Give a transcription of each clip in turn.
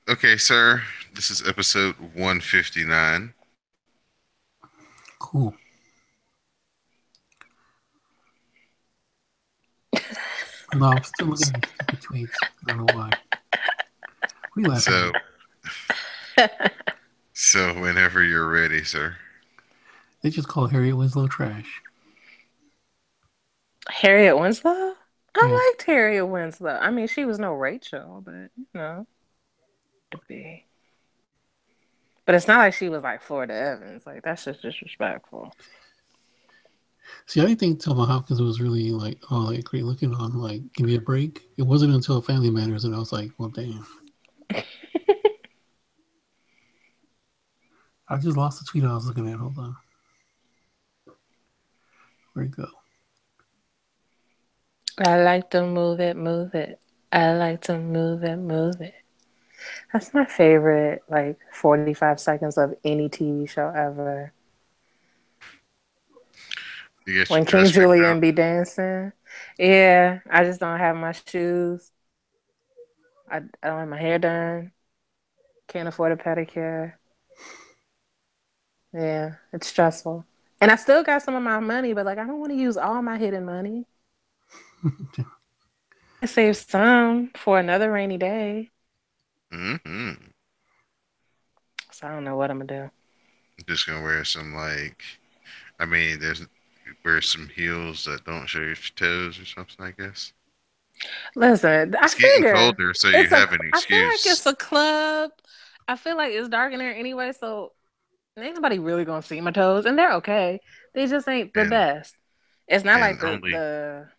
Okay, sir. This is episode 159. Cool. No, I'm still looking at your stupid tweets. I don't know why. What are you laughing So, at? so whenever you're ready, sir. They just call Harriet Winslow trash. Harriet Winslow? Yeah. I liked Harriet Winslow. I mean, she was no Rachel, but to be. But it's not like she was like Florida Evans. Like that's just disrespectful. See, I didn't think Thelma Hopkins was really like, oh, like great looking on like Give Me a Break. It wasn't until Family Matters that I was like, well, damn. I just lost the tweet I was looking at. Hold on. Where'd it go? I like to move it, move it. I like to move it, move it. That's my favorite, like 45 seconds of any TV show ever. You got your When King dress picked out. Julian be dancing. Yeah, I just don't have my shoes. I don't have my hair done. Can't afford a pedicure. Yeah, it's stressful. And I still got some of my money, but like I don't want to use all my hidden money. I save some for another rainy day. hmm So I don't know what I'm gonna do. Just gonna wear some there's wear some heels that don't show your toes or something. I guess Listen, I it's getting figure colder, so you have an I feel like excuse. it's a club. I feel like it's dark in there anyway, so ain't nobody really gonna see my toes, and they're okay. They just ain't the And best. It's not and like only the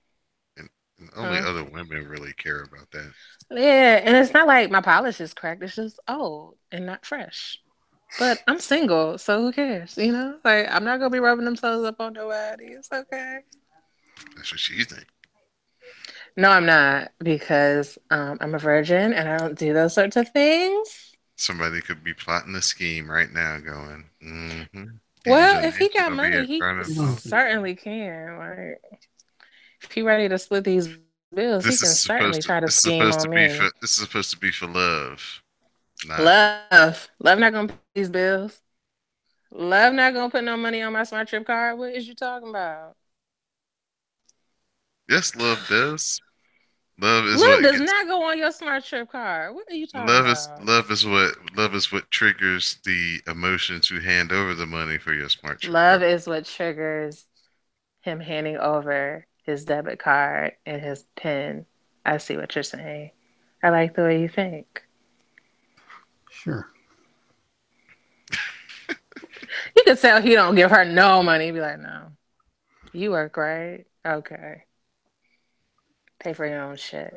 and only huh? other women really care about that. Yeah, and it's not like my polish is cracked. It's just old and not fresh. But I'm single, so who cares? You know, like I'm not gonna be rubbing them toes up on nobody. It's okay. That's what she thinks. No, I'm not because I'm a virgin and I don't do those sorts of things. Somebody could be plotting a scheme right now, going, "He's Well, using if he this got over money, here he trying to." Oh, certainly can. Like, if he ready to split these bills, he can certainly try to scheme on me. this is supposed to be for love, not Love not gonna pay these bills. Love not gonna put no money on my smart trip card. What is you talking about? yes, love does. Love is Love what does gets not go on your smart trip card. What are you talking about? love is what triggers the emotion to hand over the money for your smart trip Love card. is what triggers him handing over his debit card and his PIN. I see what you're saying. I like the way you think. Sure. You can tell he don't give her no money. He'd be like, no. You work right. Okay. Pay for your own shit.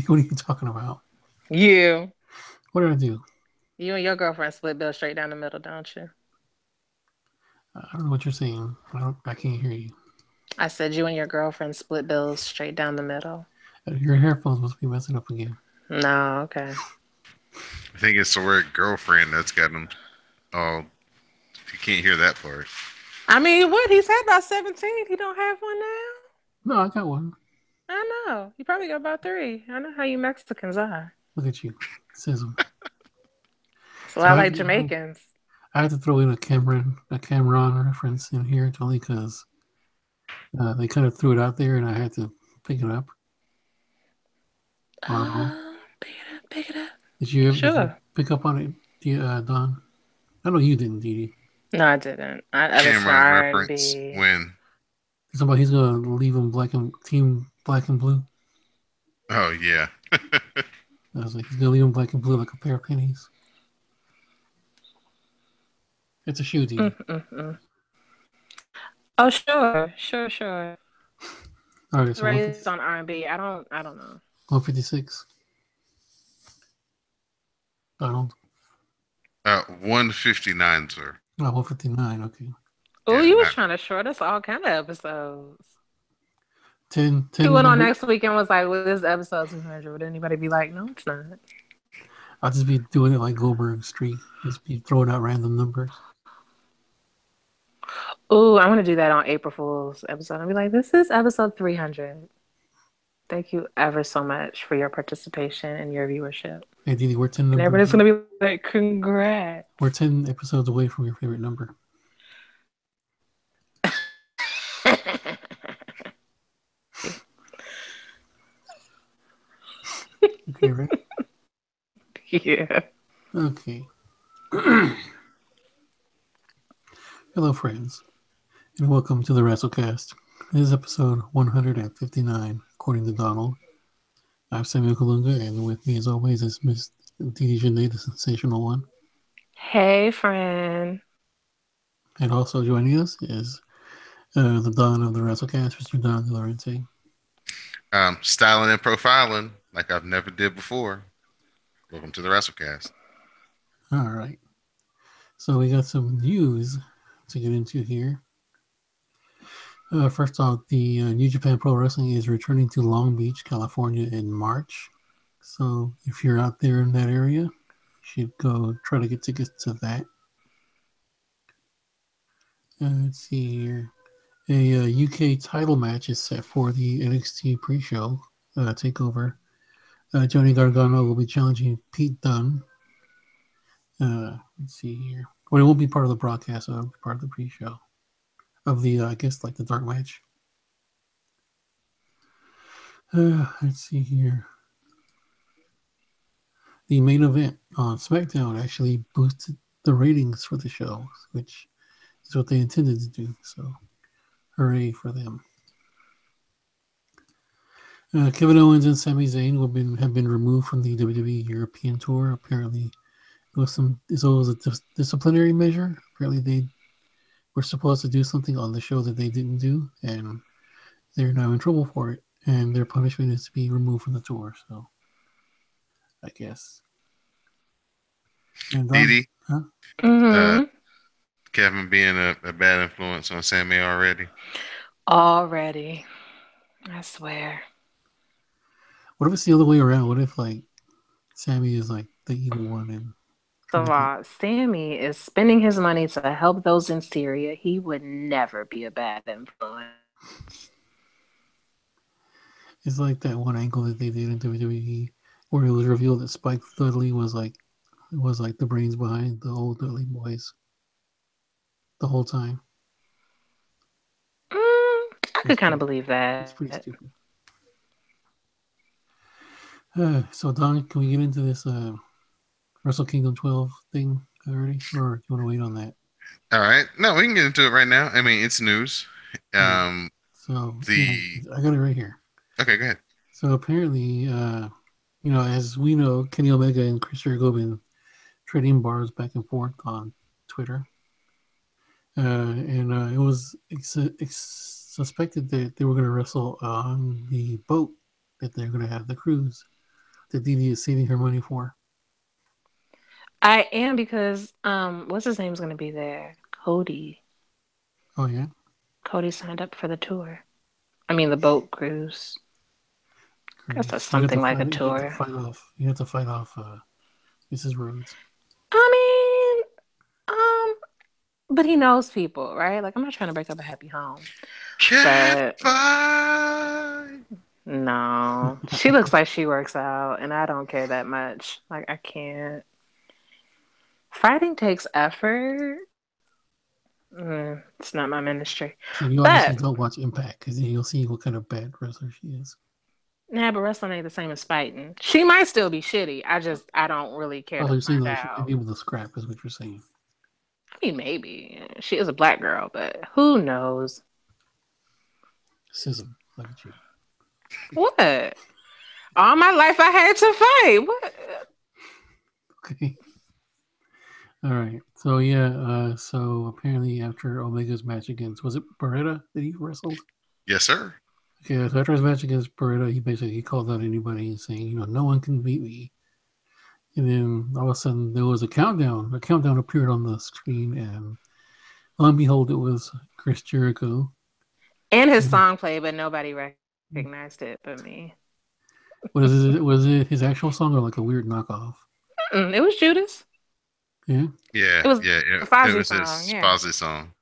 What are you talking about? You. What did I do? You and your girlfriend split bill straight down the middle, don't you? I don't know what you're saying. I can't hear you. I said you and your girlfriend split bills straight down the middle. Your headphones must be messing up again. No, okay. I think it's the word girlfriend that's got him all. You can't hear that part. I mean, what? He's had about 17. He don't have one now? No, I got one. I know. You probably got about three. I know how you Mexicans are. Look at you. Sism. So So I like Jamaicans. I had to throw in a Cameron reference in here only because they kind of threw it out there and I had to pick it up. Um, Pick it up, pick it up. did you Sure. pick up on it, Don? I know you didn't, Dee. No, I didn't. I listened to Cameron reference R&B. when. Somebody he's gonna leave him team black and blue. Oh yeah. I was like, he's gonna leave him black and blue like a pair of pennies. It's a shoe, Dee. Mm-mm-mm. Oh, sure, sure, sure. All right, so Raised on R&B. I don't know. 156. Donald. 159, sir. Oh, 159. Okay. Oh, Yeah, you was not trying to short us all kind of episodes. 10, He 10 went on number. next week and was like, well, this is episode 200. Would anybody be like, no, it's not? I'll just be doing it like Goldberg Street. Just be throwing out random numbers. Oh, I want to do that on April Fool's episode. I'll be like, this is episode 300. Thank you ever so much for your participation and your viewership. Hey, Didi, we're 10 And numbers. everybody's gonna be like, congrats. We're 10 episodes away from your favorite number. Okay, ready? Yeah. Okay. Hello, friends, and welcome to the WrassleCast. This is episode 159, according to Donald. I'm Samuel Kalunga, and with me, as always, is Miss Didi Janae, the sensational one. Hey, friend. And also joining us is the Don of the WrassleCast, Mr. Don DeLorente. Styling and profiling like I've never did before. Welcome to the WrassleCast. All right. So we got some news to get into here. First off, the New Japan Pro Wrestling is returning to Long Beach, California in March. So if you're out there in that area, you should go try to get tickets to that. Let's see here. A UK title match is set for the NXT pre-show takeover. Johnny Gargano will be challenging Pete Dunne. Let's see here. Well, it won't be part of the broadcast. It'll be part of the pre-show of the, I guess, like the dark match. Let's see here. The main event on SmackDown actually boosted the ratings for the show, which is what they intended to do. So, hooray for them. Kevin Owens and Sami Zayn have been removed from the WWE European Tour. Apparently, it was a disciplinary measure. Apparently, they were supposed to do something on the show that they didn't do, and they're now in trouble for it. And their punishment is to be removed from the tour. So, I guess. And Didi, huh? uh, Mm-hmm. Kevin being a bad influence on Sammy already. Already. I swear. What if it's the other way around? What if like Sammy is like the evil one and trying So, to get? Sammy is spending his money to help those in Syria. He would never be a bad influence. It's like that one angle that they did in WWE where it was revealed that Spike Dudley was like the brains behind the old Dudley Boys the whole time. I could It's kind of pretty. believe It's that. pretty stupid. So Don, can we get into this Wrestle Kingdom 12 thing already, or do you want to wait on that? All right. No, we can get into it right now. I mean, it's news. All right. Um, So yeah, the I got it right here. okay, go ahead. So apparently, as we know, Kenny Omega and Chris Jericho have been trading bars back and forth on Twitter. And it was suspected that they were going to wrestle on the boat that they're going to have the cruise that Didi is saving her money for. I am because what's his name's gonna be there? Cody. Oh yeah, Cody signed up for the tour. I mean the boat cruise. I guess cruise. that's something like a You have to tour. fight off. You have to fight off Mrs. Rhodes. I mean, but he knows people, right? Like I'm not trying to break up a happy home. Cat But fight. no. She looks like she works out and I don't care that much. Like I can't. Fighting takes effort. It's not my ministry. So you obviously But don't watch Impact because you'll see what kind of bad wrestler she is. nah, but wrestling ain't the same as fighting. She might still be shitty. I don't really care Oh, to you're saying find like she might out. be able to scrap, is what you're saying. I mean, maybe she is a black girl, but who knows? Sism, look at you. What? All my life I had to fight. What? Okay. All right. So yeah. So apparently after Omega's match against was it Beretta that he wrestled? Yes, sir. Okay. So after his match against Beretta, he called out anybody saying, no one can beat me. And then all of a sudden there was a countdown. A countdown appeared on the screen, and lo and behold, it was Chris Jericho. And his And song played, but nobody recognized it but me. was it his actual song or like a weird knockoff? It was Judas. Yeah. Yeah, It was yeah. the It Fozzy was song. his Yeah, Fozzy song.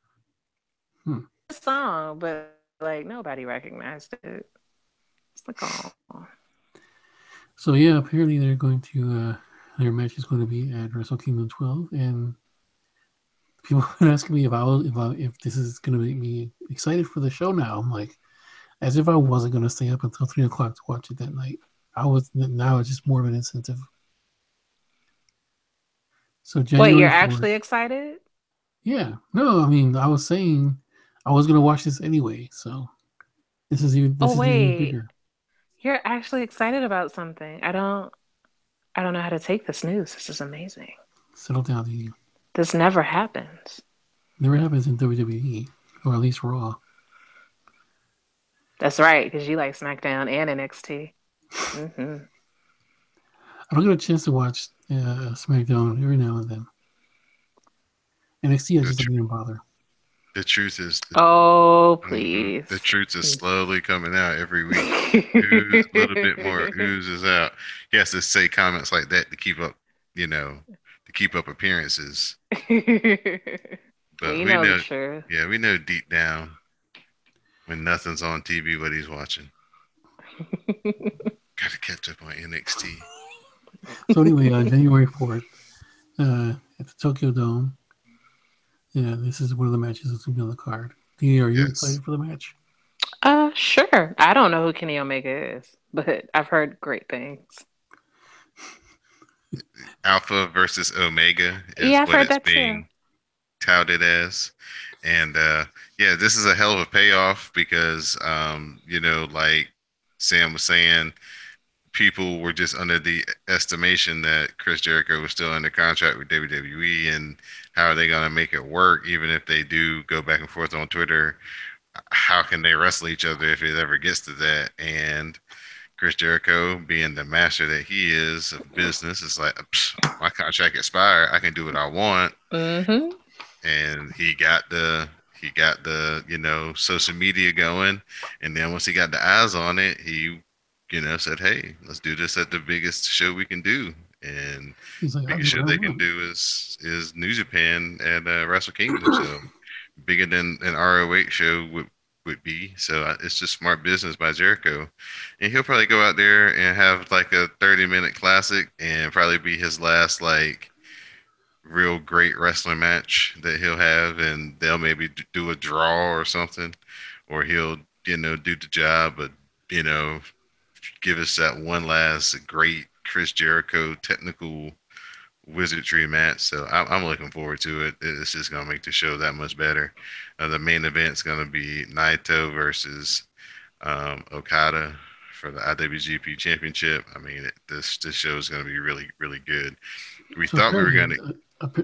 Hmm. song, but like nobody recognized it. It's like, oh, So yeah, apparently they're going to their match is going to be at Wrestle Kingdom 12, and people have been asking me if this is going to make me excited for the show. Now I'm like, as if I wasn't going to stay up until 3 o'clock to watch it that night. I was now it's just more of an incentive. So wait, you're January 4th. actually excited? Yeah, no, I mean I was saying I was going to watch this anyway. So Oh, this is even wait, bigger. you're actually excited about something. I don't know how to take this news. This is amazing. Settle down, you. This never happens. Never happens in WWE or at least Raw. That's right, because you like SmackDown and NXT. Mm-hmm. I don't get a chance to watch SmackDown every now and then. NXT, I The just tr- don't even bother. the truth is Oh, the please. truth is slowly coming out every week. Ooze, a little bit more oozes out. He has to say comments like that to keep up, you know, to keep up appearances. But We we know the know, truth. yeah, we know deep down when nothing's on TV what he's watching. Got to catch up on NXT. So anyway, January 4th at the Tokyo Dome. Yeah, this is one of the matches that's going to be on the card. D, are you Yes. excited for the match? Sure. I don't know who Kenny Omega is, but I've heard great things. Alpha versus Omega is Yeah, I've what heard it's that too. being touted as. And yeah, this is a hell of a payoff because, like Sam was saying, people were just under the estimation that Chris Jericho was still under contract with WWE, and how are they going to make it work, even if they do go back and forth on Twitter? How can they wrestle each other if it ever gets to that? And Chris Jericho, being the master that he is of business, is like, my contract expired. I can do what I want, Mm-hmm. and he got the social media going, and then once he got the eyes on it, he said, hey, let's do this at the biggest show we can do, and He's like, I'll biggest do show what I they can want. do is New Japan at Wrestle Kingdom. So bigger than an ROH show would be. So it's just smart business by Jericho, and he'll probably go out there and have like a 30-minute classic, and probably be his last like real great wrestling match that he'll have, and they'll maybe do a draw or something, or he'll do the job, but you know give us that one last great Chris Jericho technical wizardry match. So I'm looking forward to it. It's just gonna make the show that much better. The main event's gonna be Naito versus Okada for the IWGP Championship. I mean, this show is gonna be really really good. We So thought we were apparently, gonna.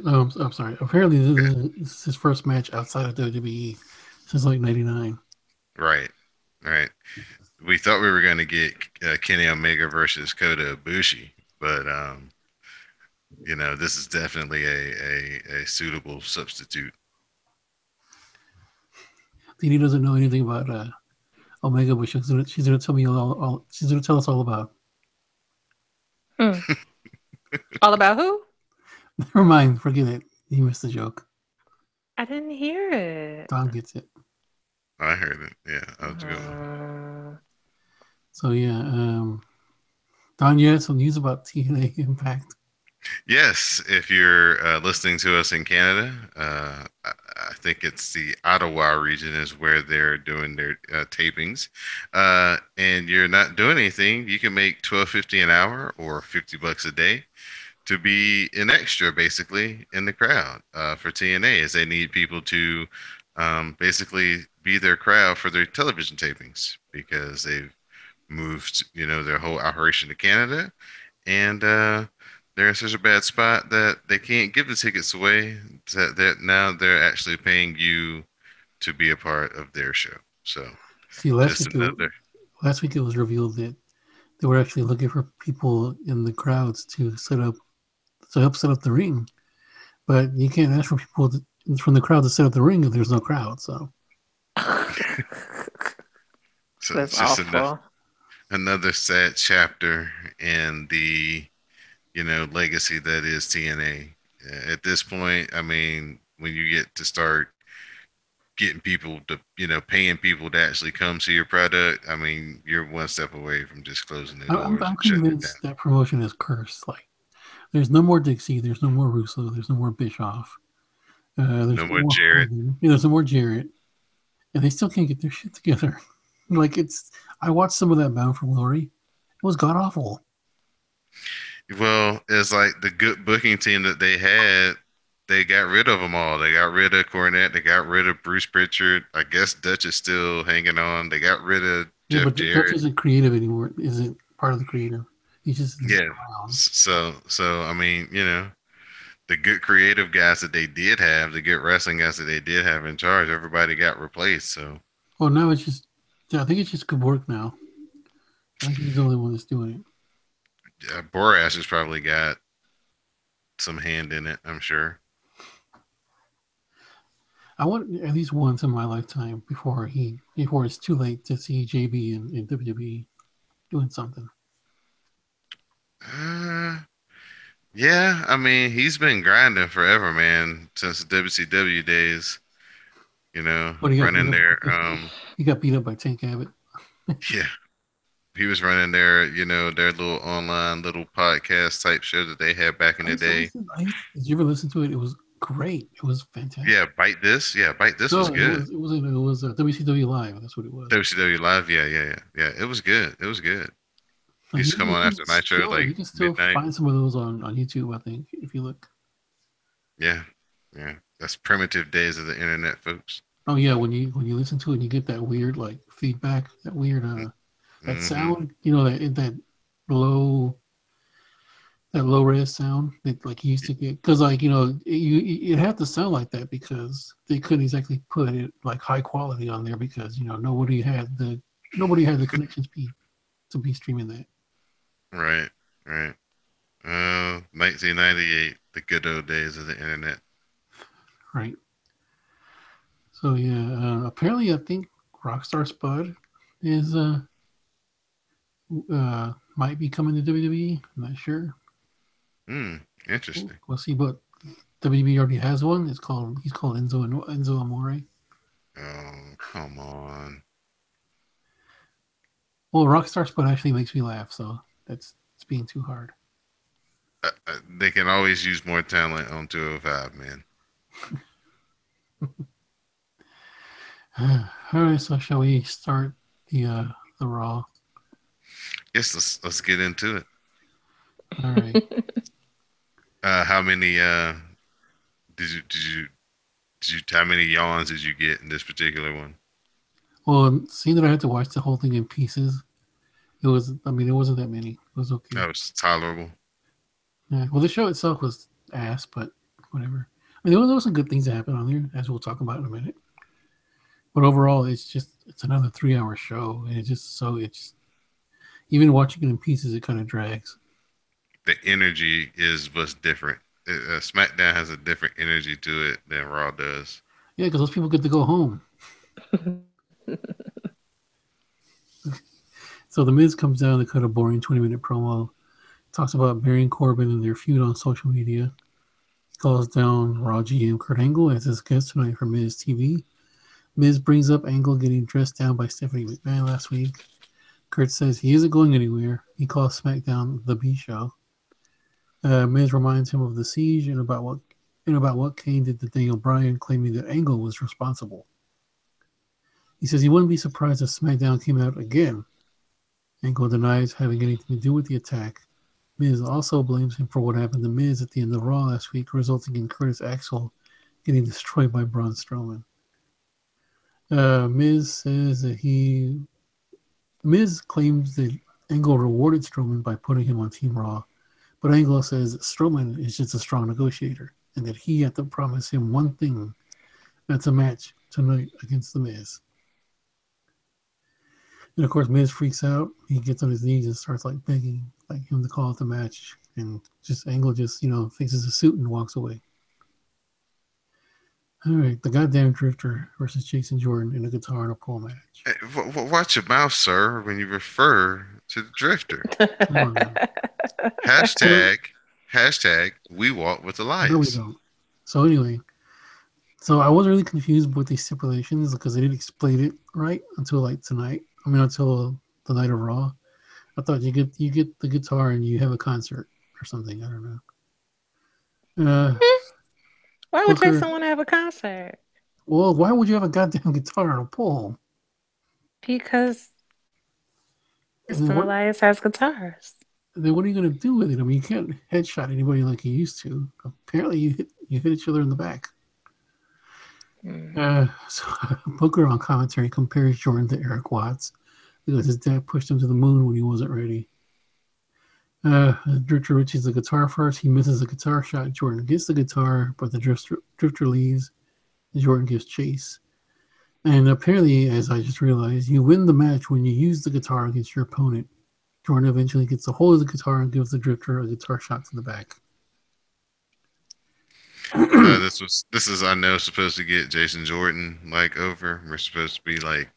no, I'm sorry. Apparently, this is his first match outside of WWE since like '99. Right, right. We thought we were going to get Kenny Omega versus Kota Ibushi, but this is definitely a suitable substitute. Dini doesn't know anything about Omega, but she's gonna tell me all. She's gonna tell us all about. Hmm. All about who? Never mind, forget it. You missed the joke. I didn't hear it. Don gets it. I heard it. Yeah, that was a good one. Uh, So yeah, Don, you had some news about TNA Impact. Yes, if you're listening to us in Canada, I think it's the Ottawa region is where they're doing their tapings, and you're not doing anything. You can make 12.50 an hour or $50 a day to be an extra basically in the crowd for TNA, as they need people to basically be their crowd for their television tapings because they've moved their whole operation to Canada, and they're in such a bad spot that they can't give the tickets away, that now they're actually paying you to be a part of their show. So See, just another. last week it was revealed that they were actually looking for people in the crowds to help set up the ring. But you can't ask for from the crowd to set up the ring if there's no crowd. So So that's it's just awful. another sad chapter in the legacy that is TNA. At this point, I mean, when you get to start getting people to, paying people to actually come see your product, I mean, you're one step away from just closing the doors I'm and shutting it down. convinced that promotion is cursed. Like, there's no more Dixie, there's no more Russo, there's no more Bischoff, there's No no more more Jared. Hogan, there's no more Jarrett, and they still can't get their shit together. Like, I watched some of that Bound for Glory. It was god awful. Well, it's like the good booking team that they had, they got rid of them all. They got rid of Cornette. They got rid of Bruce Pritchard. I guess Dutch is still hanging on. They got rid of Yeah, Jeff but Dutch Jarrett. isn't creative anymore. Isn't part of the creative. He's just Yeah. around. So I mean, the good creative guys that they did have, the good wrestling guys that they did have in charge, everybody got replaced. So Well, now it's just. I think it's just good work now. I think he's the only one that's doing it. Boras has probably got some hand in it, I'm sure. I want at least once in my lifetime before it's too late to see JB in WWE doing something. Uh, yeah, I mean, he's been grinding forever, man, since the WCW days. But Running their he got beat up by Tank Abbott. yeah, he was running their little online little podcast type show that they had back in I the used to day. listen. Did you ever listen to it? It was great. It was fantastic. Yeah, Bite This. Yeah, Bite This was No, good. it was WCW Live. That's what it was. WCW Live. Yeah, yeah, yeah. Yeah, it was good. It was good. He Like used to come on after Nitro like you can still midnight. find some of those on YouTube. I think if you look. Yeah, yeah. That's primitive days of the internet, folks. Oh yeah, when you listen to it, and you get that weird like feedback, that weird that Mm-hmm. sound. That low res sound that like you used to get because like it had to sound like that because they couldn't exactly put it like high quality on there because nobody had the connection speed to be streaming that. Right, right. 1998, the good old days of the internet. Right. So yeah, apparently I think Rockstar Spud is might be coming to WWE. I'm not sure. Hmm, interesting. We'll see. But WWE already has one. He's called Enzo Amore. Oh, come on. Well, Rockstar Spud actually makes me laugh, so it's being too hard. They can always use more talent on 205, man. All right, so shall we start the Raw? Yes, let's get into it. All right. How many did you did you how many yawns did you get in this particular one? Well, seeing that I had to watch the whole thing in pieces, it was. I mean, it wasn't that many. It was okay. That was tolerable. Yeah. Well, the show itself was ass, but whatever. I mean, there was some good things that happened on there, as we'll talk about in a minute. But overall, it's another 3 hour show, and it's even watching it in pieces, it kind of drags. The energy is what's different. SmackDown has a different energy to it than Raw does. Yeah, because those people get to go home. So the Miz comes down to cut a boring 20-minute promo, talks about Baron Corbin and their feud on social media. He calls down Raw GM Kurt Angle as his guest tonight for Miz TV. Miz brings up Angle getting dressed down by Stephanie McMahon last week. Kurt says he isn't going anywhere. He calls SmackDown the B Show. Miz reminds him of the siege and about what Kane did to Daniel Bryan, claiming that Angle was responsible. He says he wouldn't be surprised if SmackDown came out again. Angle denies having anything to do with the attack. Miz also blames him for what happened to Miz at the end of Raw last week, resulting in Curtis Axel getting destroyed by Braun Strowman. Miz claims that Angle rewarded Strowman by putting him on Team Raw, but Angle says Strowman is just a strong negotiator and that he had to promise him one thing: that's a match tonight against The Miz. And of course, Miz freaks out. He gets on his knees and starts like begging like him to call it the match, and just Angle just fixes a suit and walks away. All right, the goddamn Drifter versus Jason Jordan in a guitar and a pole match. Hey, watch your mouth, sir, when you refer to the Drifter. Come on now. So Hashtag we walk with no, we Elias. don't. So anyway, So I was really confused with these stipulations because they didn't explain it right until like tonight. I mean, until the night of Raw. I thought you get the guitar and you have a concert or something. I don't know. Why would Booker. Jason want to have a concert? Well, why would you have a goddamn guitar on a pole? Because And then Jason what? Elias has guitars. Then what are you gonna do with it? I mean, you can't headshot anybody like you used to. Apparently, you hit each other in the back. Mm. So Booker on commentary compares Jordan to Eric Watts because his dad pushed him to the moon when he wasn't ready. Drifter reaches the guitar first. He misses a guitar shot. Jordan gets the guitar, but the drifter leaves. Jordan gives chase. And apparently, as I just realized, you win the match when you use the guitar against your opponent. Jordan eventually gets a hold of the guitar and gives the drifter a guitar shot to the back. This is I know supposed to get Jason Jordan like over. We're supposed to be like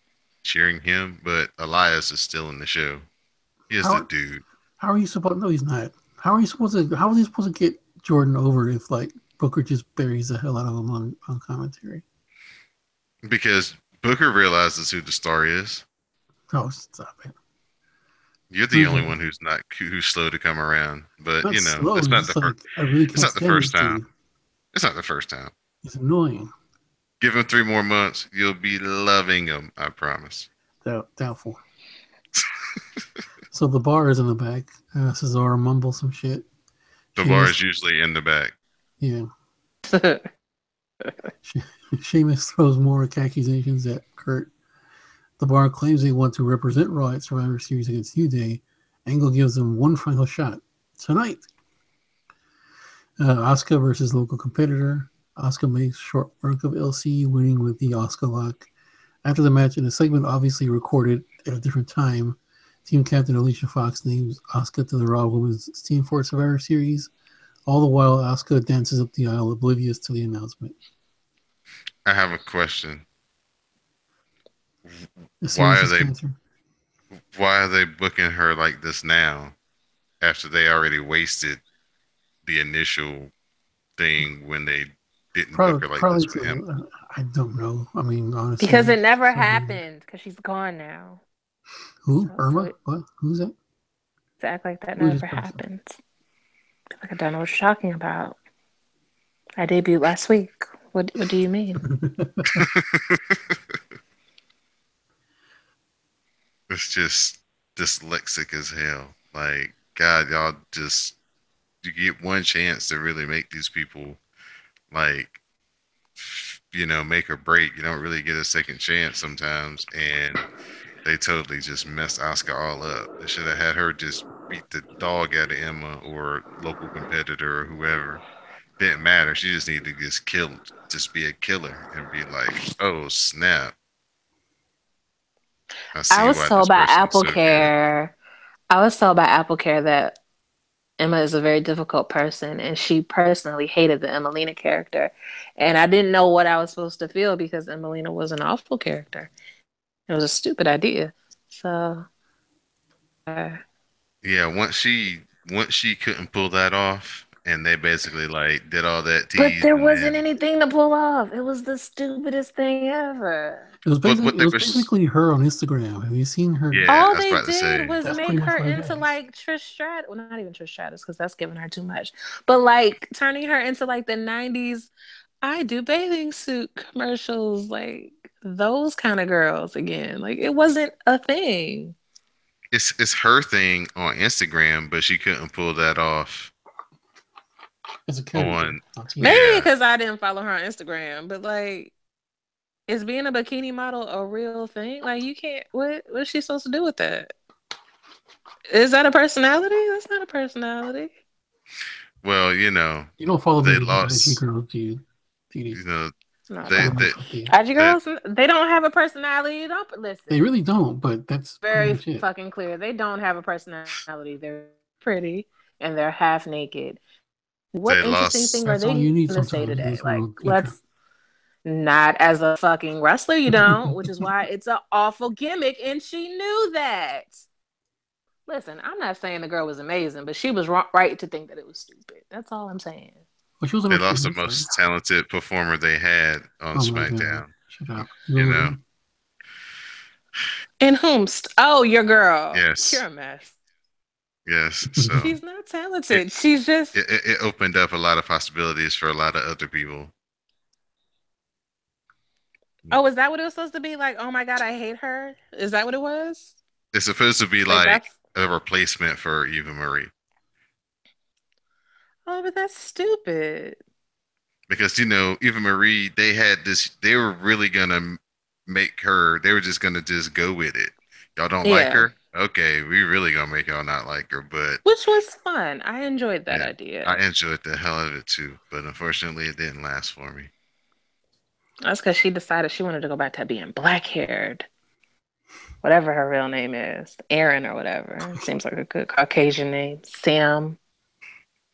cheering him, but Elias is still in the show. He is the How dude. how are you supposed? No, he's not. How are you supposed to? How is he supposed to get Jordan over if like Booker just buries the hell out of him on commentary? Because Booker realizes who the star is. Oh, stop it! You're the only Literally, one who's slow to come around. But not you know, slow. it's It's not just the first. like I really It's can't not the stand first this time. dude. It's not the first time. He's annoying. Give him 3 more months. You'll be loving him. I promise. Doubtful. So the bar is in the back. Cesaro mumbles some shit. The bar Sheamus, is usually in the back. yeah. Sheamus throws more accusations at Kurt. The bar claims they want to represent Raw at Survivor Series against New Day. Angle gives them one final shot tonight. Asuka versus local competitor. Asuka makes short work of LC, winning with the Asuka lock. After the match, in a segment obviously recorded at a different time, team captain Alicia Fox names Asuka to the Raw Women's Team for Survivor Series. All the while, Asuka dances up the aisle, oblivious to the announcement. I have a question. A Why are serious they cancer. why are they booking her like this now after they already wasted the initial thing when they didn't book her like Probably this with Emma? to, I don't know. I mean, Because honestly, it never something. happened. Because she's gone now. Who? So Irma? What? Who's that? to act like that Who is never this person? happened. Like I don't know what you're talking about. I debuted last week. What do you mean? It's just dyslexic as hell. Like, God, y'all just you get one chance to really make these people like make or break. You don't really get a second chance sometimes, and they totally just messed Oscar all up. They should have had her just beat the dog out of Emma or local competitor or whoever. Didn't matter. She just needed to just be a killer and be like, oh snap, I I see was why told this by person is Apple so good. Care. I was told by Apple Care that Emma is a very difficult person, and she personally hated the Emelina character. And I didn't know what I was supposed to feel because Emelina was an awful character. It was a stupid idea. So, Yeah, once she couldn't pull that off, and they basically like did all that but tease, there and wasn't then anything to pull off. It was the stupidest thing ever. what It there was was. basically her on Instagram. Have you seen her? Yeah, All I was they about to did say was That's pretty make much her what it into is. like Trish Stratus. Well, not even Trish Stratus, because that's giving her too much. But like turning her into like the 90s, I do bathing suit commercials, like those kind of girls again. Like it wasn't a thing. it's her thing on Instagram, but she couldn't pull that off As a character on. on Maybe TV. Yeah, because I didn't follow her on Instagram, but like, is being a bikini model a real thing? Like, you can't. What's she supposed to do with that? Is that a personality? That's not a personality. well, You don't follow they many of these IG lost. girls, do you? TD. You know, No, I they don't know they if I do. IG they girls, they don't have a personality. Don't listen. They really don't, but that's pretty Very much it. fucking clear. They don't have a personality. They're pretty and they're half naked. What they interesting lost. thing are That's they all you need going to say sometimes. You today? just Like, want to get drunk. let's not as a fucking wrestler, you don't, which is why it's an awful gimmick, and she knew that. Listen, I'm not saying the girl was amazing, but she was right to think that it was stupid. That's all I'm saying. Well, she wasn't They actually lost the wrestling. most talented performer they had on Oh my god! SmackDown. Shut up. You know, And whomst? Oh, your girl. You're yes, a mess. yes. So She's not it, talented. She's just. it opened up a lot of possibilities for a lot of other people. Oh, is that what it was supposed to be? Like, oh my God, I hate her? Is that what it was? It's supposed to be Like, like that's. a replacement for Eva Marie Oh, but that's stupid. because Eva Marie they had this. They were really gonna make her. They were just gonna just go with it. Y'all don't like Yeah. her? Okay, we really gonna make y'all not like her. But Which was fun. I enjoyed that yeah, I idea. enjoyed the hell out of it too. But unfortunately, it didn't last for me. That's because she decided she wanted to go back to being black haired, whatever her real name is, Aaron or whatever. It seems like a good Caucasian name. Sam,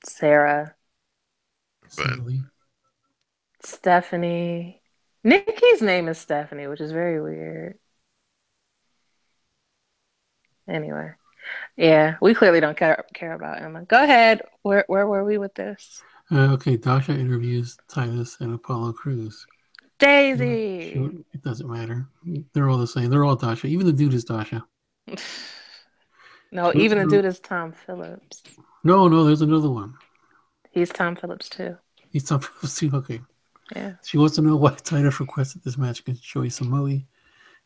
Sarah, But Silly. Stephanie. Nikki's name is Stephanie, which is very weird. Anyway, yeah, we clearly don't care about Emma. Go ahead. Where were we with this? Okay, Dasha interviews Titus and Apollo Crews. Daisy. It doesn't matter. They're all the same. They're all Dasha. Even the dude is Dasha. No, She wants even to the know. dude is Tom Phillips. No, there's another one. He's Tom Phillips too. He's Tom Phillips too. Okay. Yeah. She wants to know why Titus requested this match against Joey Samoa.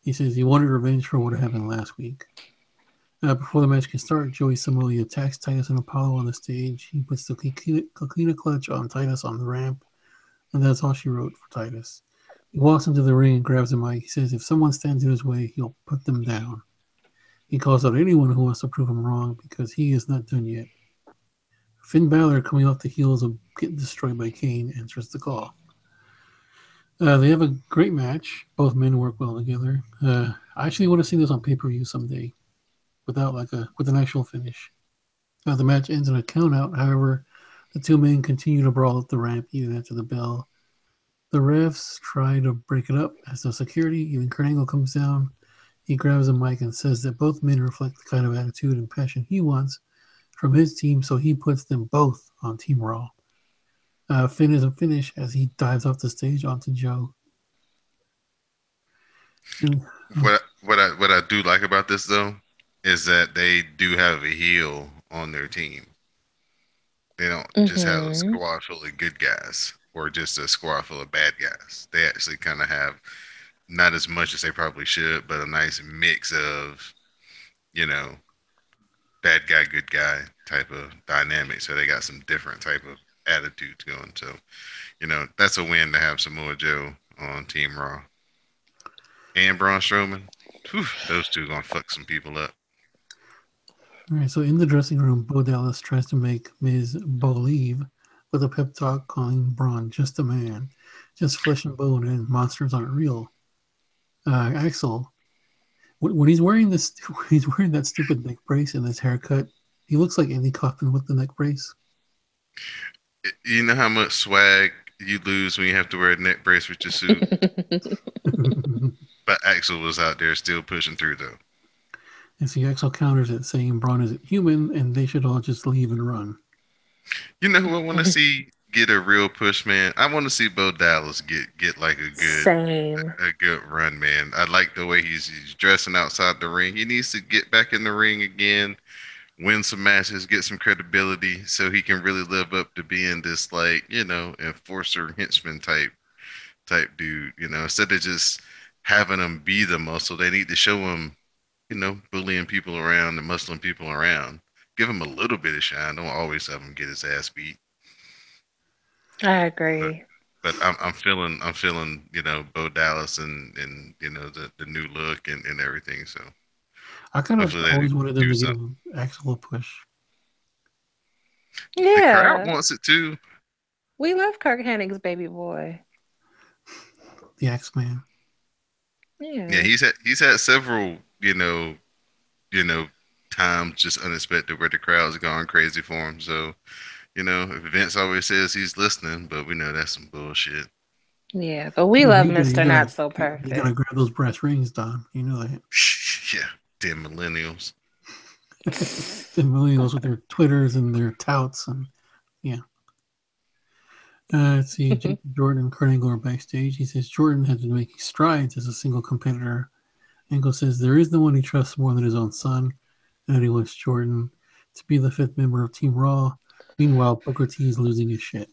He says he wanted revenge for what happened last week. Before the match can start, Joey Samoa attacks Titus and Apollo on the stage. He puts the Coquina clutch on Titus on the ramp, and that's all she wrote for Titus. He walks into the ring and grabs the mic. He says if someone stands in his way, he'll put them down. He calls out anyone who wants to prove him wrong because he is not done yet. Finn Balor, coming off the heels of getting destroyed by Kane, answers the call. They have a great match. Both men work well together. I actually want to see this on pay per view someday, without with an actual finish. The match ends in a countout. However, the two men continue to brawl up the ramp even after the bell. The refs try to break it up as the security, even Kurt Angle, comes down. He grabs a mic and says that both men reflect the kind of attitude and passion he wants from his team, so he puts them both on Team Raw. Finn is a finish as he dives off the stage onto Joe. And, oh, What I do like about this though is that they do have a heel on their team. They don't just have a Mm-hmm. squad full of good guys or just a squad full of bad guys. They actually kind of have not as much as they probably should, but a nice mix of, you know, bad guy, good guy type of dynamic. So they got some different type of attitudes going. So, that's a win to have Samoa Joe on Team Raw. And Braun Strowman. Whew, those two gonna fuck some people up. all right, so in the dressing room, Bo Dallas tries to make Miz believe with a pep talk calling Braun just a man, just flesh and bone, and monsters aren't real. Axel, when he's wearing this, when he's wearing that stupid neck brace and his haircut, he looks like Andy Kaufman with the neck brace. You know how much swag you lose when you have to wear a neck brace with your suit? And But Axel was out there still pushing through though. see, Axel counters it, saying Braun isn't human and they should all just leave and run. You know who I want to see get a real push, man? I want to see Bo Dallas get like a good Same. a good run, man. I like the way he's dressing outside the ring. He needs to get back in the ring again, win some matches, get some credibility, so he can really live up to being this like enforcer henchman type dude. Instead of just having him be the muscle, they need to show him bullying people around and muscling people around. Give him a little bit of shine. Don't always have him get his ass beat. I But agree. but I'm feeling Bo Dallas and the new look and everything. So I kind of hopefully they always wanted them do to give something. Axel a push. The crowd Yeah. wants it too. We love Kirk Hennig's baby boy. The Axeman. Yeah, Yeah. he's had several times just unexpected where the crowd's gone crazy for him. So if Vince always says he's listening, but we know that's some bullshit. Yeah. But we love You Mr. gotta Not So you gotta Perfect. grab those brass rings, Don. You know that. Yeah, damn millennials. The millennials with their Twitters and their touts and yeah. Let's see, Jordan and Kurt Angle are backstage. He says Jordan has been making strides as a single competitor. Angle says there is no one he trusts more than his own son, and he wants Jordan to be the fifth member of Team Raw. Meanwhile, Booker T is losing his shit.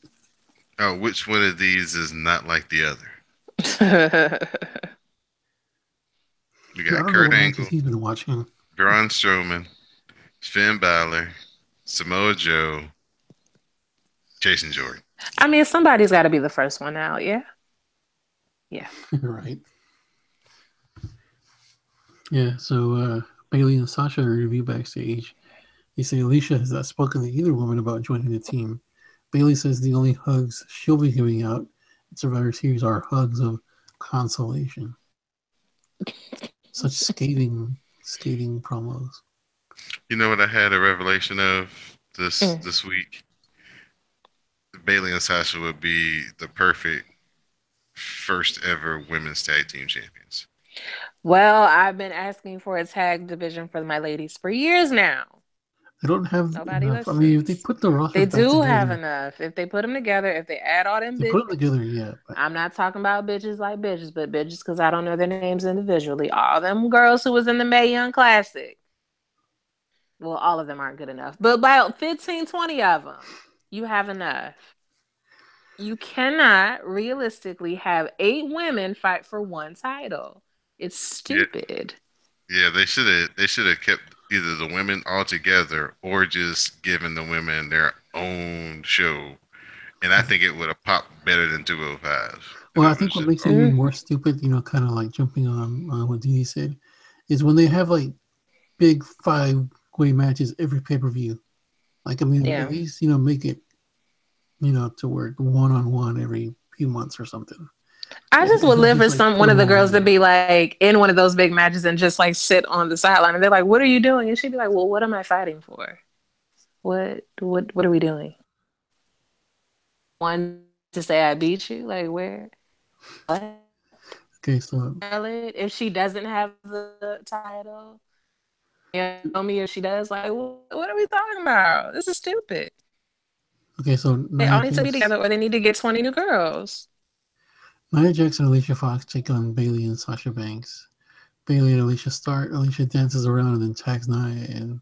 Oh, which one of these is not like the other? We I got don't know Kurt what matches Angle, he's been watching. Braun Strowman, Finn Balor, Samoa Joe, Jason Jordan. I mean, somebody's got to be the first one out. Yeah. Yeah. Right. Yeah, so Bailey and Sasha review backstage. They say Alicia has not spoken to either woman about joining the team. Bailey says the only hugs she'll be giving out at Survivor Series are hugs of consolation. Such scathing promos. You know what I had a revelation of this Mm. this week? Bailey and Sasha would be the perfect first ever women's tag team champions. Well, I've been asking for a tag division for my ladies for years now. They don't have Nobody enough. I mean, if they listens. put the They rosters back do have together, enough. If they put them together, if they add all them they put them bitches, together, yeah. But I'm not talking about bitches like bitches, but bitches because I don't know their names individually. All them girls who was in the Mae Young Classic. Well, all of them aren't good enough, but about 15, 20 of them, you have enough. You cannot realistically have 8 women fight for one title. It's Yeah, stupid. yeah, they should have kept either the women all together or just given the women their own show. And I think it would have popped better than 205 if well, it I think was what just makes it all. even Mm, more stupid, kind of like jumping on what Dee said, is when they have like big five-way matches every pay-per-view. Like, I mean, at yeah. least make it to work one-on-one every few months or something. I just would Don't live just for like some put one of them the all girls to in. be like in one of those big matches and just like sit on the sideline and they're like, "What are you doing?" And she'd be like, "Well, what am I fighting for? What are we doing? One to say I beat you? Like where? What? Okay, so Charlotte, if she doesn't have the title, Naomi, if she does, like what are we talking about? This is stupid. They Nia all need to be Jax, together or they need to get 20 new girls. And Alicia Fox take on Bailey and Sasha Banks. Bailey and Alicia start. Alicia dances around and then tags Nia, and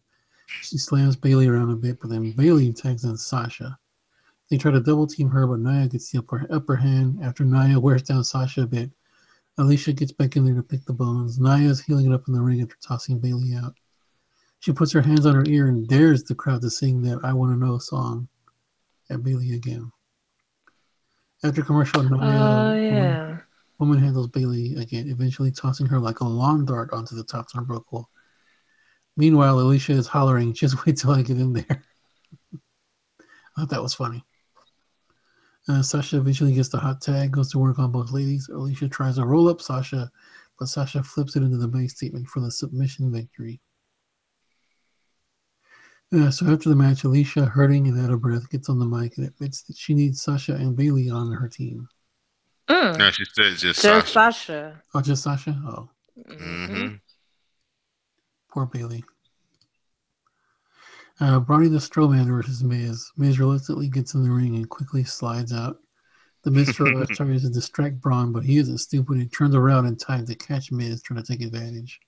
she slams Bailey around a bit, but then Bailey tags on Sasha. They try to double team her, but Nia gets the upper hand. After Nia wears down Sasha a bit, Alicia gets back in there to pick the bones. Nia is healing it up in the ring after tossing Bailey out. She puts her hands on her ear and dares the crowd to sing that I Want to Know song at Bailey again. After commercial, Nia Oh woman, yeah. woman handles Bailey again, eventually tossing her like a lawn dart onto the top turnbuckle. Meanwhile, Alicia is hollering, just wait till I get in there. I thought that was funny. Sasha eventually gets the hot tag, goes to work on both ladies. Alicia tries to roll up Sasha, but Sasha flips it into the bank statement for the submission victory. So after the match, Alicia, hurting and out of breath, gets on the mic and admits that she needs Sasha and Bailey on her team. Mm, No, she said just just Sasha. Sasha. Oh, just Sasha? Oh, Hmm. Hmm. poor Bailey. Bronny the Strowman versus Miz. Miz reluctantly gets in the ring and quickly slides out. The Miz tries to distract Braun, but he isn't stupid and turns around in time to catch Miz trying to take advantage.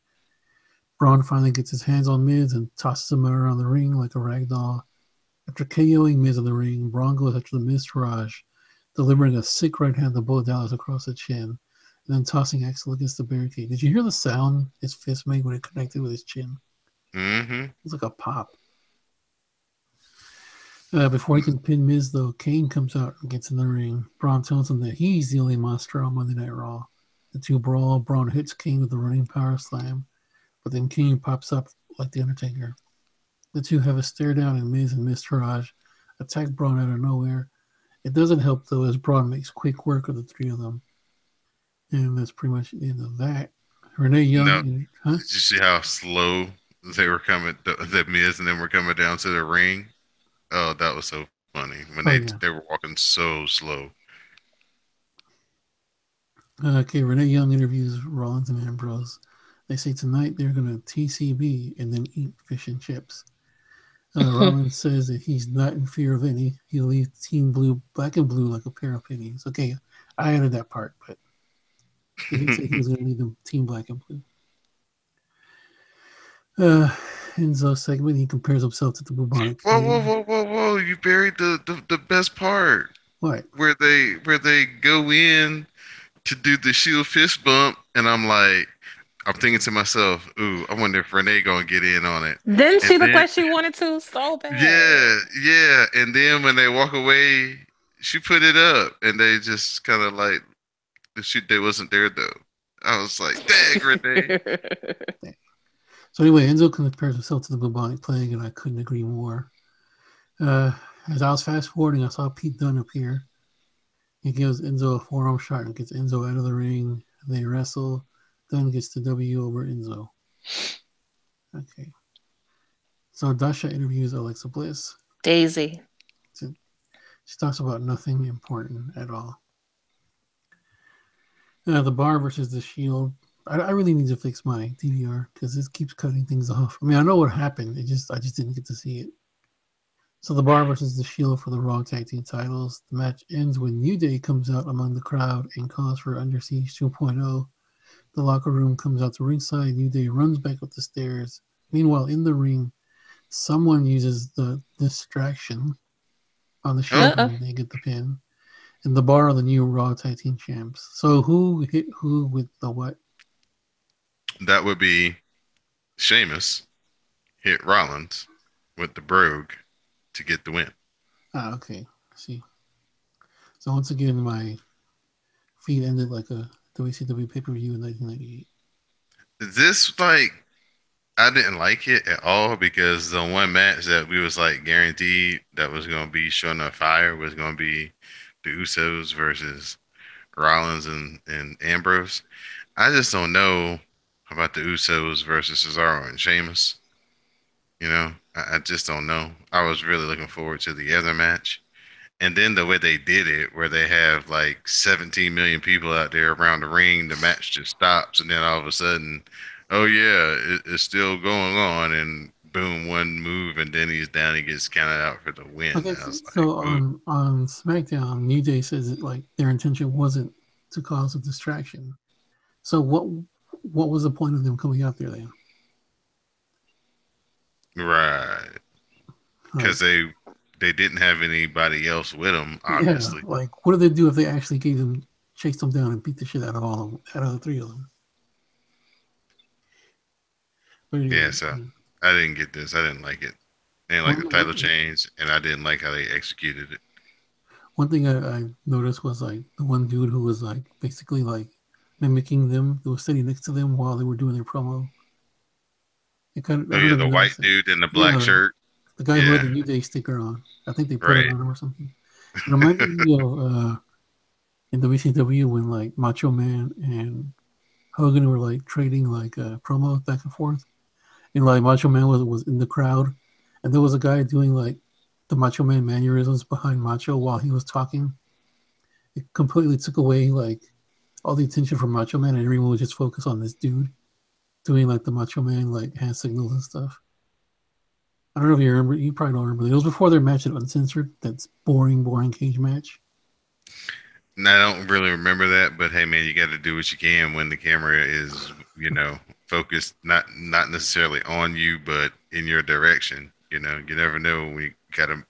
Braun finally gets his hands on Miz and tosses him around the ring like a rag doll. After KOing Miz in the ring, Braun goes after the Miz Taraj, delivering a sick right hand to Bo Dallas across the chin, and then tossing Axel against the barricade. Did you hear the sound his fist made when it connected with his chin? Hmm. It was like a pop. Before he can pin Miz, though, Kane comes out and gets in the ring. Braun tells him that he's the only monster on Monday Night Raw. The two brawl. Braun hits Kane with a running power slam, but then Kane pops up like The Undertaker. The two have a stare down, and Miz Taraj attack Braun out of nowhere. It doesn't help, though, as Braun makes quick work of the three of them. And that's pretty much the end of that. Renee No, Young, huh? did you see how slow they were coming? The Miz and them were coming down to the ring. Oh, that was so funny when Oh, they yeah. were walking so slow. Okay, Renee Young interviews Rollins and Ambrose. They say tonight they're going to TCB and then eat fish and chips. Rollins says that he's not in fear of any. He'll leave Team Blue black and blue like a pair of pennies. Okay, I added that part, but he didn't say he was going to leave them Team Black and Blue. Uh, Enzo segment, he compares himself to the bubonic Whoa, plague. whoa, whoa, whoa, whoa! You buried the best part What? where they go in to do the shield fist bump, and I'm thinking to myself, ooh, I wonder if Renee gonna get in on it. Didn't And she look then like she wanted to so bad? yeah, yeah, and then when they walk away, she put it up, and they just kind of like they wasn't there though. I was like, dang, Renee. So anyway, Enzo compares himself to the bubonic plague, and I couldn't agree more. Uh, as I was fast forwarding, I saw Pete Dunne appear. He gives Enzo a forearm shot and gets Enzo out of the ring. They wrestle. Dunne gets the W over Enzo. Okay. So Dasha interviews Alexa Bliss. Daisy. She talks about nothing important at all. The bar versus the Shield. I really need to fix my DVR because this keeps cutting things off. I mean, I know what happened. I just didn't get to see it. So the bar versus the Shield for the Raw Tag Team titles. The match ends when New Day comes out among the crowd and calls for Under Siege 2.0. The locker room comes out to ringside. New Day runs back up the stairs. Meanwhile, in the ring, someone uses the distraction on the Shield Uh-oh. and they get the pin. And the bar are the new Raw Tag Team champs. So who hit who with the what? That would be Sheamus hit Rollins with the brogue to get the win. Ah, okay. See. So once again, my feed ended like a WCW pay per view in 1998. This I didn't like it at all because the one match that we was like guaranteed that was gonna be showing up fire was gonna be the Usos versus Rollins and Ambrose. I just don't know about the Usos versus Cesaro and Sheamus. I just don't know. I was really looking forward to the other match. And then the way they did it, where they have like 17 million people out there around the ring, the match just stops, and then all of a sudden, oh yeah, it's still going on, and boom, one move, and then he's down, he gets counted out for the win. Okay, I was like, so ooh, on SmackDown, New Day says that like their intention wasn't to cause a distraction. So what was the point of them coming out there then? right, Like, because they didn't have anybody else with them, yeah, obviously. like what did they do if they actually gave them chased them down and beat the shit out of all of them, out of the three of them? But Yeah, anyway, so I didn't get this. I didn't like it. I didn't like the title one change, and I didn't like how they executed it. one thing I noticed was like the one dude who was like basically like mimicking them, who was sitting next to them while they were doing their promo. It kind of, Oh I don't yeah, know if the you white noticed it. dude in the black Yeah, shirt. the guy who had Yeah, the New Day sticker on. I think they put it right. on him or something. It reminded me of in WCW when like Macho Man and Hogan were like trading like promos back and forth, and like Macho Man was in the crowd, and there was a guy doing like the Macho Man mannerisms behind Macho while he was talking. It completely took away like all the attention from Macho Man, and everyone was just focused on this dude doing like the Macho Man like hand signals and stuff. I don't know if you remember. You probably don't remember. It was before their match at Uncensored. That's boring, boring cage match. And I don't really remember that, but hey, man, you got to do what you can when the camera is, focused not necessarily on you, but in your direction. You never know when you got to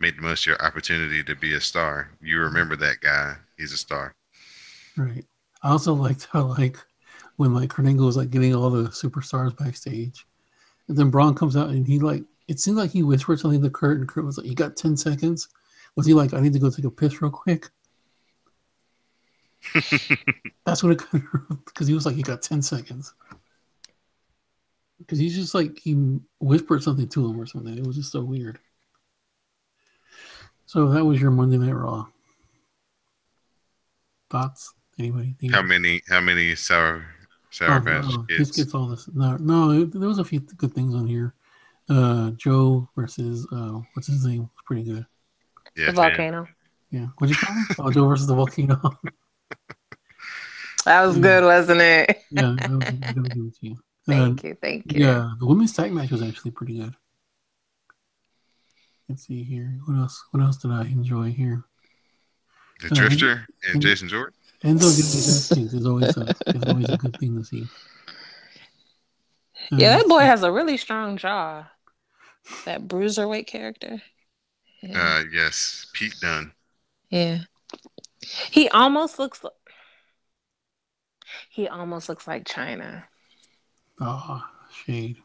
make the most of your opportunity to be a star. You remember that guy; he's a star. Right. I also liked how like when like Hernango was like getting all the superstars backstage, and then Braun comes out and he like it seemed like he whispered something to Kurt, and Kurt was like, "You got 10 seconds." Was he like, "I need to go take a piss real quick"? That's what it kind of because he was like, "You got 10 seconds." Because he's just like he whispered something to him or something. It was just so weird. So that was your Monday Night Raw thoughts. Anybody? how many Sour Patch This Kids? gets all this. No, no, there was a few good things on here. Joe versus what's his name? Was pretty good. The Yeah, fan. volcano. Yeah, what'd you call him? Oh, Joe versus the volcano. That was yeah, good, wasn't it? yeah, I gotta give it to you. Thank you. Thank you. Yeah, the women's tag match was actually pretty good. Let's see here. What else? What else did I enjoy here? The Uh, En- Drifter and En- Jason Jordan. Enzo getting his ass kicked is always a good thing to see. Yeah, that Let's boy see. has a really strong jaw. That bruiserweight character. Yeah. Yes, Pete Dunne. Yeah. He almost looks he almost looks like China. Oh, shade.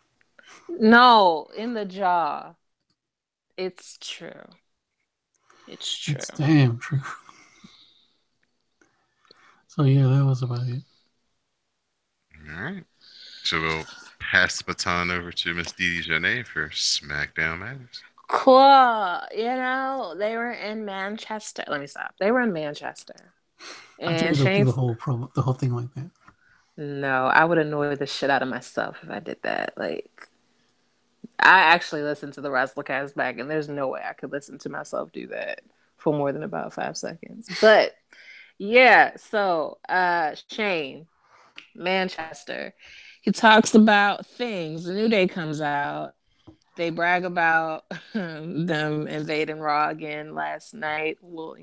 No, in the jaw. It's true. It's It's true. damn true. So yeah, that was about it. All right. So we'll pass the baton over to Miss Dee Dee Jonay for SmackDown Matters. Cool. They were in Manchester. Let me stop. They were in Manchester. I thought And you would do Shane's the whole thing like that. no, I would annoy the shit out of myself if I did that. Like I actually listened to the WrassleCast back and there's no way I could listen to myself do that for more than about 5 seconds. But yeah, so Shane, Manchester. He talks about things. The New Day comes out. They brag about them invading Raw again last night. Well,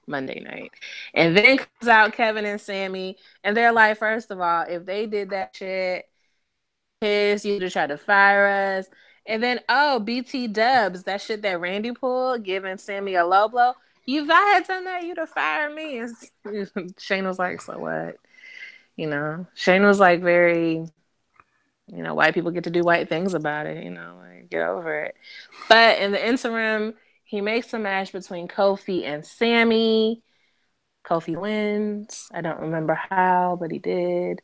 Monday night. And then comes out Kevin and Sammy. And they're like, first of all, if they did that shit, you to try to fire us. And then, oh, BT dubs, that shit that Randy pulled, giving Sammy a low blow. If I had done that, you'd have fired me. And Shane was like, so what? Shane was like very, white people get to do white things about it, like get over it. But in the interim, he makes a match between Kofi and Sammy. Kofi wins. I don't remember how, but he did.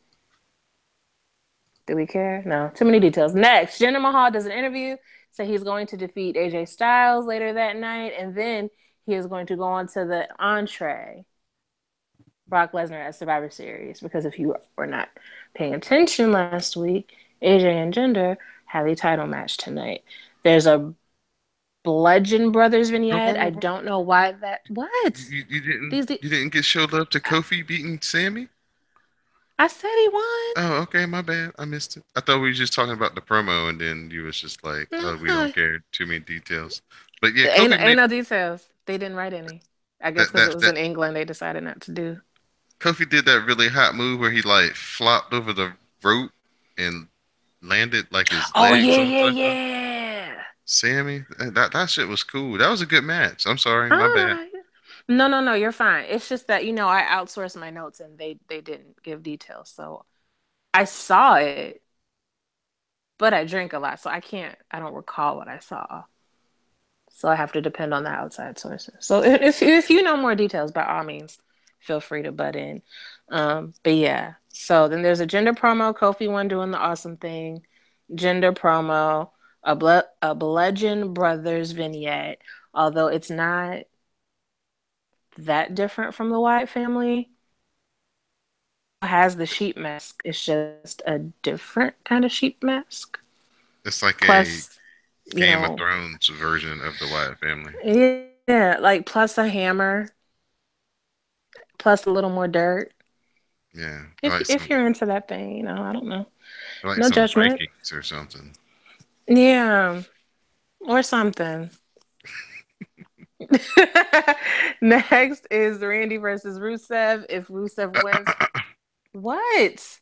Do we care? No. Too many details. Next, Jinder Mahal does an interview. So he's going to defeat AJ Styles later that night. And then he is going to go on to the entree, Brock Lesnar at Survivor Series. Because if you were not paying attention last week, AJ and Jinder have a title match tonight. There's a Bludgeon Brothers Oh, vignette. whoa, I whoa, whoa. don't know why that. What? These. You didn't get showed up to Kofi beating Sammy? I said he won. Oh, okay, my bad. I missed it. I thought we were just talking about the promo, and then you was just like, "Oh, we Uh-huh. don't care. Too many details." But yeah, Ain't no details. They didn't write any. I guess that because it that was that in England, they decided not to do. Kofi did that really hot move where he like flopped over the rope and landed like his Oh legs yeah, on yeah, top of yeah. Sammy. That shit was cool. That was a good match. I'm sorry, All my bad. right. No, no, no. You're fine. It's just that I outsourced my notes and they didn't give details, so I saw it, but I drink a lot, so I can't. I don't recall what I saw. So I have to depend on the outside sources. So if you know more details, by all means, feel free to butt in. But yeah, so then there's a gender promo. Kofi one doing the awesome thing. Gender promo. A Bludgeon Brothers vignette. Although it's not that different from the Wyatt family. Has the sheep mask. It's just a different kind of sheep mask. It's like a Plus, you Game of know, Thrones version of the Wyatt family. yeah, like plus a hammer, plus a little more dirt. Yeah, If you're into that thing, I don't know. like No some judgment. Vikings or something. Yeah, or something. Next is Randy versus Rusev. If Rusev wins, what?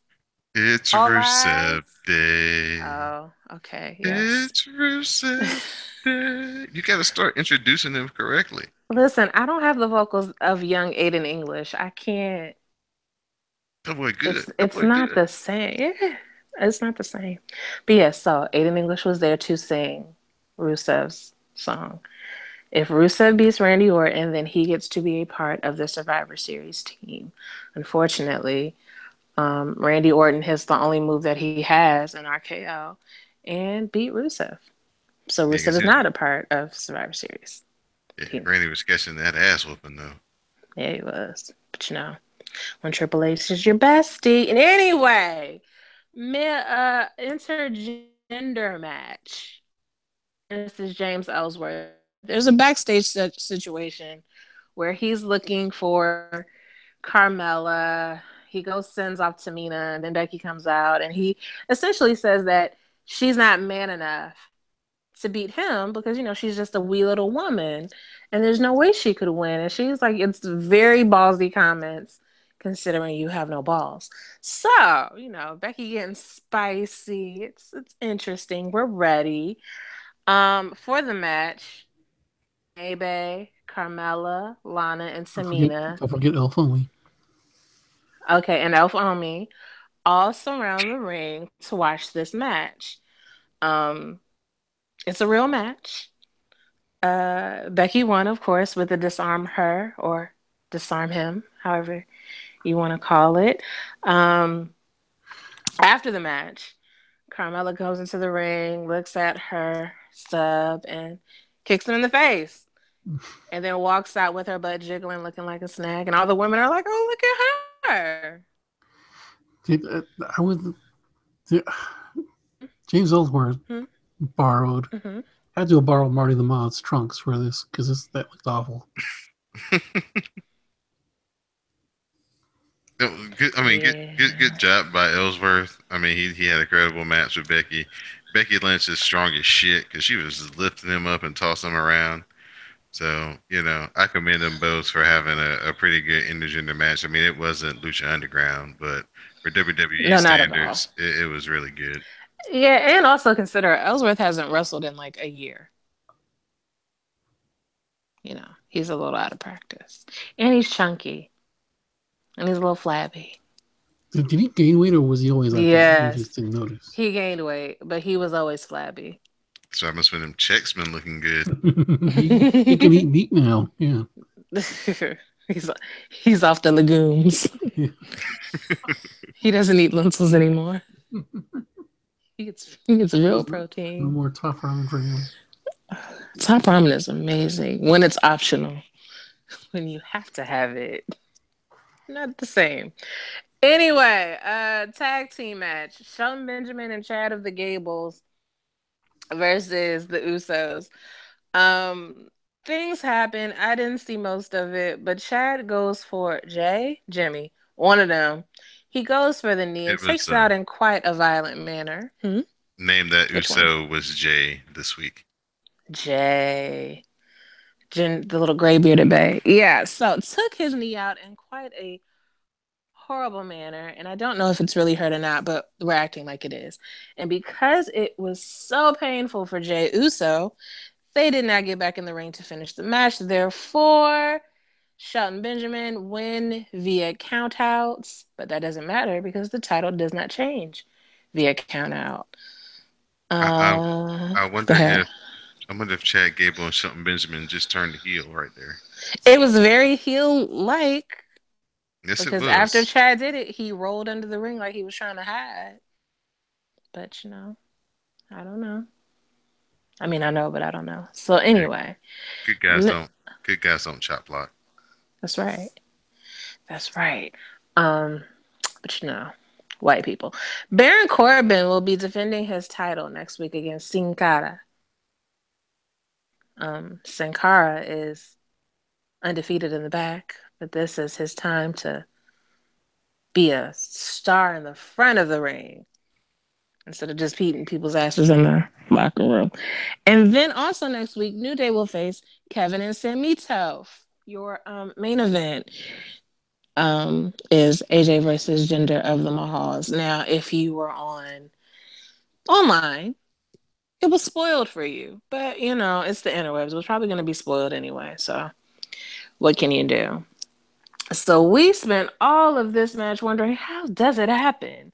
It's All Rusev eyes. Day. Oh, okay. Yes. It's Rusev Day. You got to start introducing them correctly. Listen, I don't have the vocals of young Aiden English. I can't. That boy good. That It's boy not good. the same. Yeah, it's not the same. But yes, so Aiden English was there to sing Rusev's song. If Rusev beats Randy Orton, then he gets to be a part of the Survivor Series team. Unfortunately, Randy Orton hits the only move that he has in RKO and beat Rusev. So Yeah, Rusev 'cause is not a part of Survivor Series. yeah, He, Randy was catching that ass whooping though. yeah, he was. But when Triple H is your bestie. And anyway, intergender match. This is James Ellsworth. There's a backstage situation where he's looking for Carmella. He goes, sends off Tamina, and then Becky comes out, and he essentially says that she's not man enough to beat him because she's just a wee little woman and there's no way she could win. And she's like, it's very ballsy comments considering you have no balls. So, Becky getting spicy. It's interesting. We're ready. For the match, Baby, Carmella, Lana, and Tamina. Don't forget Elf only. Okay, and Elf Omi all surround the ring to watch this match. Um, it's a real match. Becky won, of course, with the disarm her or disarm him, however you want to call it. Um, After the match, Carmella goes into the ring, looks at her sub, and kicks him in the face. And then walks out with her butt jiggling, looking like a snack. And all the women are like, oh, look at her. Dude, I would. James Ellsworth Mm-hmm. borrowed. Mm-hmm. I had to borrow Marty the Mod's trunks for this because that looked awful. I mean, good job by Ellsworth. I mean, he had a credible match with Becky. Becky Lynch is strong as shit because she was just lifting him up and tossing him around. So, I commend them both for having a pretty good intergender match. I mean, it wasn't Lucha Underground, but for WWE No, not at all. standards, it was really good. Yeah, and also consider Ellsworth hasn't wrestled in like a year. He's a little out of practice. And he's chunky. And he's a little flabby. Did he gain weight or was he always like that? You Yes. just didn't notice. He gained weight, but he was always flabby. So I must have them checks been looking good. he can eat meat now. Yeah. he's off the legumes. Yeah. He doesn't eat lentils anymore. He gets real protein. No more top ramen for him. Top ramen is amazing when it's optional. When you have to have it, not the same. Anyway, tag team match: Shelton Benjamin and Chad of the Gables versus the Usos. Um, Things happen. I didn't see most of it, but Chad goes for Jimmy, one of them. He goes for the knee and It was takes it out in quite a violent manner. name that Which one? Uso was Jay this week. Jay. The little gray bearded bae. Yeah, so took his knee out in quite a horrible manner. And I don't know if it's really hurt or not, but we're acting like it is. And because it was so painful for Jay Uso, they did not get back in the ring to finish the match. Therefore, Shelton Benjamin win via countouts, but that doesn't matter because the title does not change via countout. I, I I Go wonder ahead. if Chad Gable and Shelton Benjamin just turned the heel right there. It was very heel-like Yes, it because after was. Chad did it, he rolled under the ring like he was trying to hide. But I don't know. I mean, I know, but I don't know. So Yeah, anyway, good guys don't good guys don't chop block. that's right. That's right. Um, but white people. Baron Corbin will be defending his title next week against Sin Cara. Sin Cara is undefeated in the back, but this is his time to be a star in the front of the ring instead of just beating people's asses in the locker room. And then also next week, New Day will face Kevin and Samito. Your main event is AJ versus Jinder of the Mahals. Now, if you were online, it was spoiled for you. But, it's the interwebs. It was probably going to be spoiled anyway. So what can you do? So we spent all of this match wondering, how does it happen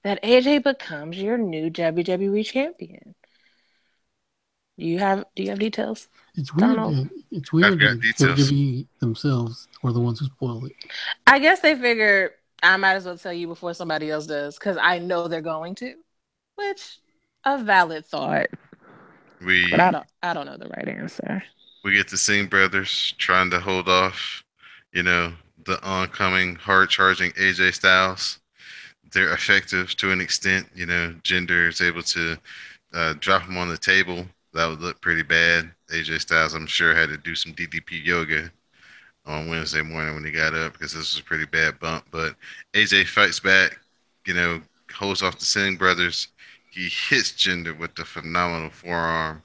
that AJ becomes your new WWE champion? Do you have details, It's weird. Donald? It's I've weird got that details. WWE themselves were the ones who spoiled it. I guess they figured I might as well tell you before somebody else does because I know they're going to, which a valid thought, but We I don't know the right answer. we get the Singh brothers trying to hold off, you know, the oncoming hard charging AJ Styles. They're effective to an extent. Gender is able to drop him on the table. That would look pretty bad. AJ Styles, I'm sure, had to do some DDP yoga on Wednesday morning when he got up because this was a pretty bad bump. But AJ fights back, you know, holds off the Singh brothers. He hits Jinder with the phenomenal forearm.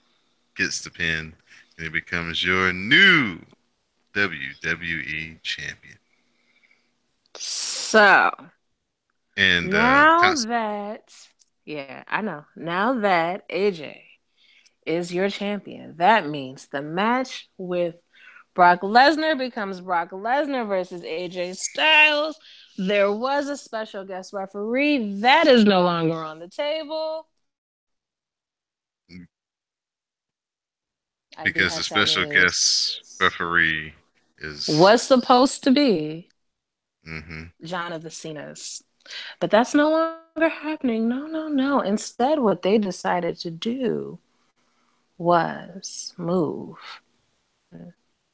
gets the pin, and he becomes your new WWE champion. So And now that, yeah, I know. Now that AJ is your champion, that means the match with Brock Lesnar becomes Brock Lesnar versus AJ Styles. There was a special guest referee. That is no longer on the table. I do because have the sad special guest news. referee is. Was supposed to be Hmm. John of the Cenas. But that's no longer happening. No, no, no. Instead, what they decided to do was move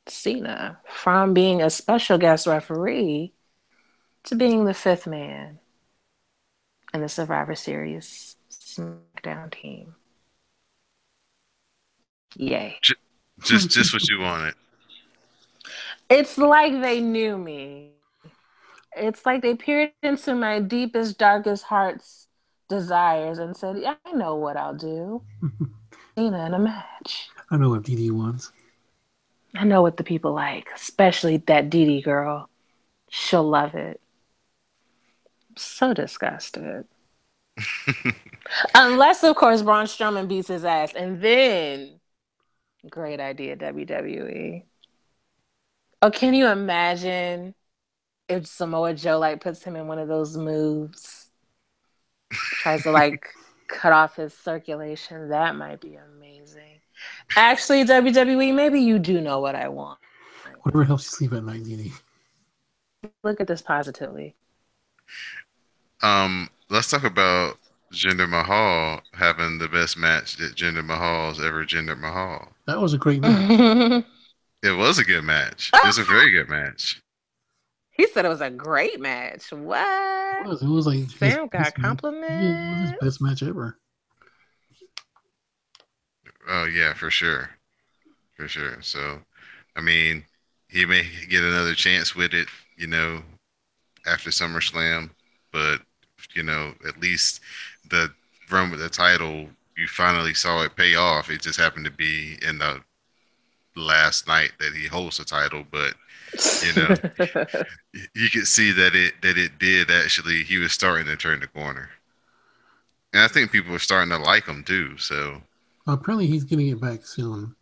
Cena from being a special guest referee to being the fifth man in the Survivor Series SmackDown team. Yay. Just what you wanted. It's like they knew me. It's like they peered into my deepest, darkest heart's desires and said, yeah, I know what I'll do. Cena in a match. I know what DD wants. I know what the people like, especially that Dee Dee girl. She'll love it. So disgusted. Unless, of course, Braun Strowman beats his ass. And then, great idea, WWE. Oh, can you imagine if Samoa Joe like puts him in one of those moves? Tries to like cut off his circulation. That might be amazing. Actually, WWE, maybe you do know what I want. Whatever helps you sleep at night, DD. Look at this positively. Let's talk about Jinder Mahal having the best match that Jinder Mahal's ever Jinder Mahal. That was a great match. It was a good match. It was a very good match. He said it was a great match. It What? was. It was like his Sam got best match. Yeah, it was his best compliments. match ever. Oh yeah, for sure. So, I mean, he may get another chance with it, you know, after SummerSlam, but at least the run with the title, you finally saw it pay off. It just happened to be in the last night that he holds the title, but you know, you could see that it did actually. He was starting to turn the corner, and I think people are starting to like him too. So Apparently, he's getting it back soon.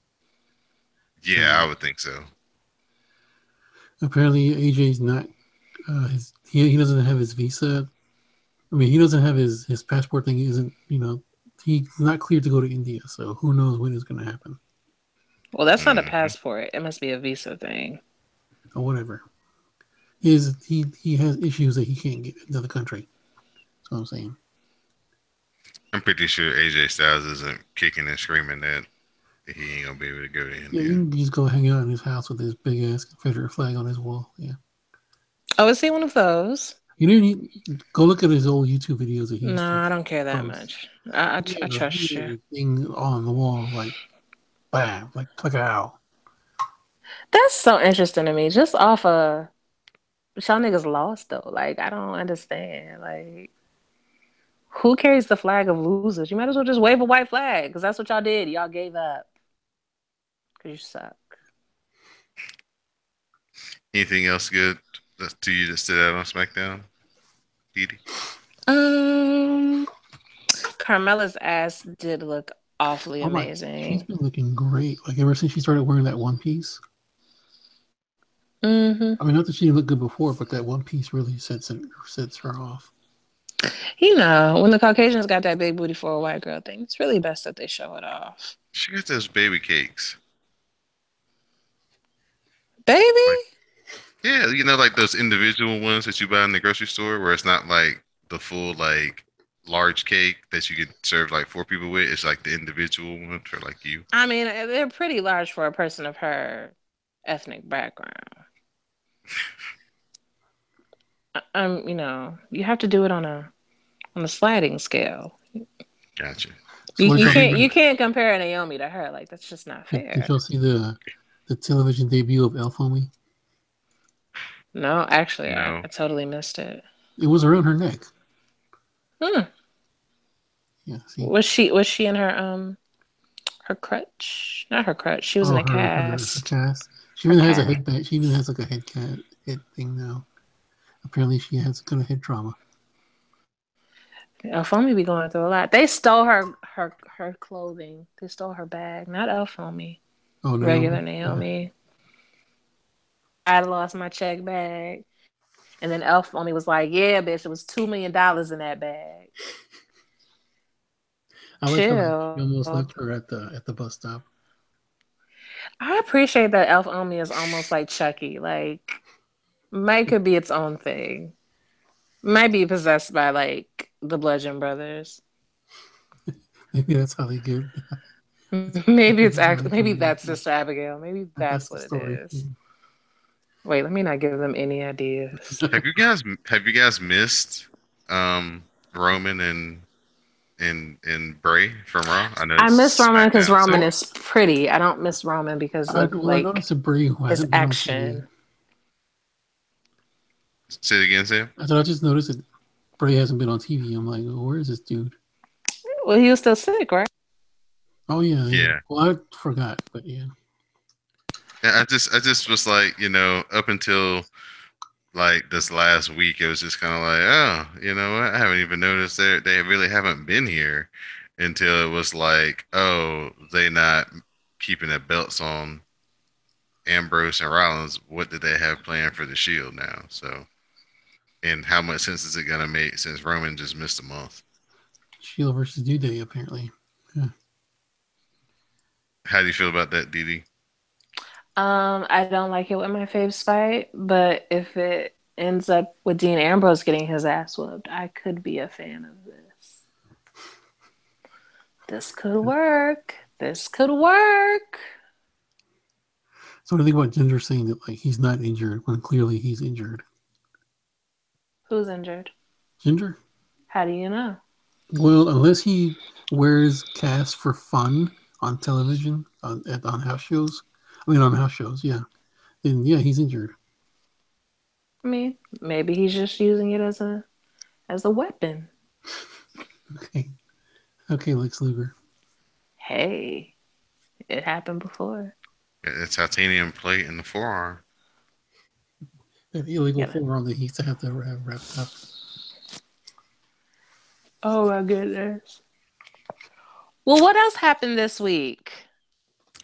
yeah, I would think so. Apparently, AJ's not. He doesn't have his visa. I mean, he doesn't have his passport thing. Isn't he's not cleared to go to India. So who knows when it's going to happen Well, that's not a Hmm. passport. It must be a visa thing. or whatever. He has issues that he can't get into the country. That's what I'm saying. I'm pretty sure AJ Styles isn't kicking and screaming that he ain't gonna be able to go to Yeah, you India. can just go hang out in his house with his big ass Confederate flag on his wall. Yeah, Oh, is he one of those? you didn't go look at his old YouTube videos that he No, used to I don't care that post. much. I He trust had you. a thing on the wall like bam, like an owl. That's so interesting to me. Just off of y'all niggas lost though. Like I don't understand. Like who carries the flag of losers? You might as well just wave a white flag because that's what y'all did. Y'all gave up because you suck. Anything else good to you that stood out on SmackDown, Edie? Um, Carmella's ass did look awfully Oh my, she's amazing. been looking great. Like ever since she started wearing that one piece. Mm-hmm. I mean, not that she didn't look good before, but that one piece really sets her off. You know, when the Caucasians got that big booty for a white girl thing, it's really best that they show it off. She got those baby cakes. Baby? Like, yeah, like those individual ones that you buy in the grocery store where it's not like the full like large cake that you can serve like four people with. It's like the individual one for like you. I mean, they're pretty large for a person of her ethnic background. You have to do it on a sliding scale. Gotcha. So what did y'all think? You can't compare Naomi to her. Like that's just not Did fair. y'all see the television debut of Elf on Me? No, actually, No. I totally missed it. It was around her neck. Hmm. Yeah, see, Was she in her her crutch, not her crutch. She was in Oh, a her cast. cast. She Her even has a cast. head bang. She even has like a head thing now. Apparently, she has kind of head trauma. Elf Homie be going through a lot. They stole her clothing. They stole her bag. Not Elf Homie. Oh, Regular Naomi. Yeah. Naomi. I lost my check bag. And then Elf Homie was like, yeah, bitch, it was $2 million in that bag. I like how like she Chill. almost left her at the bus stop. I appreciate that Elf Homie is almost like Chucky. Like, might could be its own thing. Might be possessed by like the Bludgeon Brothers. Maybe that's how they get. Maybe it's That's how actually they maybe come in. that's Sister Abigail. Maybe That's that's the what it story. is. Wait, let me not give them any ideas. Have you guys missed Roman and Bray from Raw? I know I miss it's Roman because SmackDown. Roman Well, is pretty. I don't miss Roman because of I like noticed that Bray who his hasn't been on TV. action. Say it again, Sam. I thought I just noticed that Bray hasn't been on TV. I'm like, oh, where is this dude? Well, he was still sick, right? Oh yeah, yeah. Yeah. Well, I forgot, but yeah. I just was like, up until like this last week, it was just kind of like, oh, you know what? I haven't even noticed they really haven't been here until it was like, oh, they not keeping their belts on Ambrose and Rollins. What did they have planned for the Shield now? So, and how much sense is it gonna make since Roman just missed a month? Shield versus New Day apparently. Yeah. How do you feel about that, Didi? I don't like it with my faves fight, but if it ends up with Dean Ambrose getting his ass whooped, I could be a fan of this. This could work. This could work. So what do you think about Ginger saying that like he's not injured when clearly he's injured? Who's injured? Ginger? How do you know? Well, unless he wears cast for fun on television on house shows. I mean on house shows, yeah. Then yeah, he's injured. I mean, maybe he's just using it as a weapon. Okay. Okay, Lex Luger. Hey, it happened before. A titanium plate in the forearm. That illegal Yeah. forearm that he used to have to have wrapped up. Oh my goodness. Well, what else happened this week?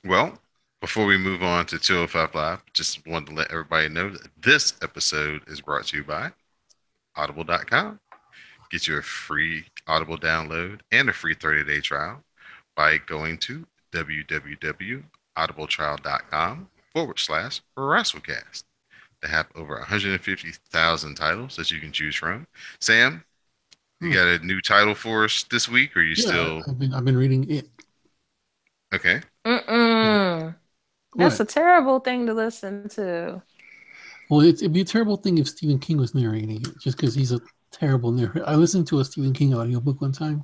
Well, before we move on to 205 Live, just wanted to let everybody know that this episode is brought to you by Audible.com. Get you a free Audible download and a free 30-day trial by going to www.audibletrial.com/WrassleCast. They have over 150,000 titles that you can choose from. Sam, you got a new title for us this week, or are you Yeah, still I've been reading it. okay? Mm-mm. That's What? a terrible thing to listen to. Well, it'd be a terrible thing if Stephen King was narrating it, just because he's a terrible narrator. I listened to a Stephen King audiobook one time,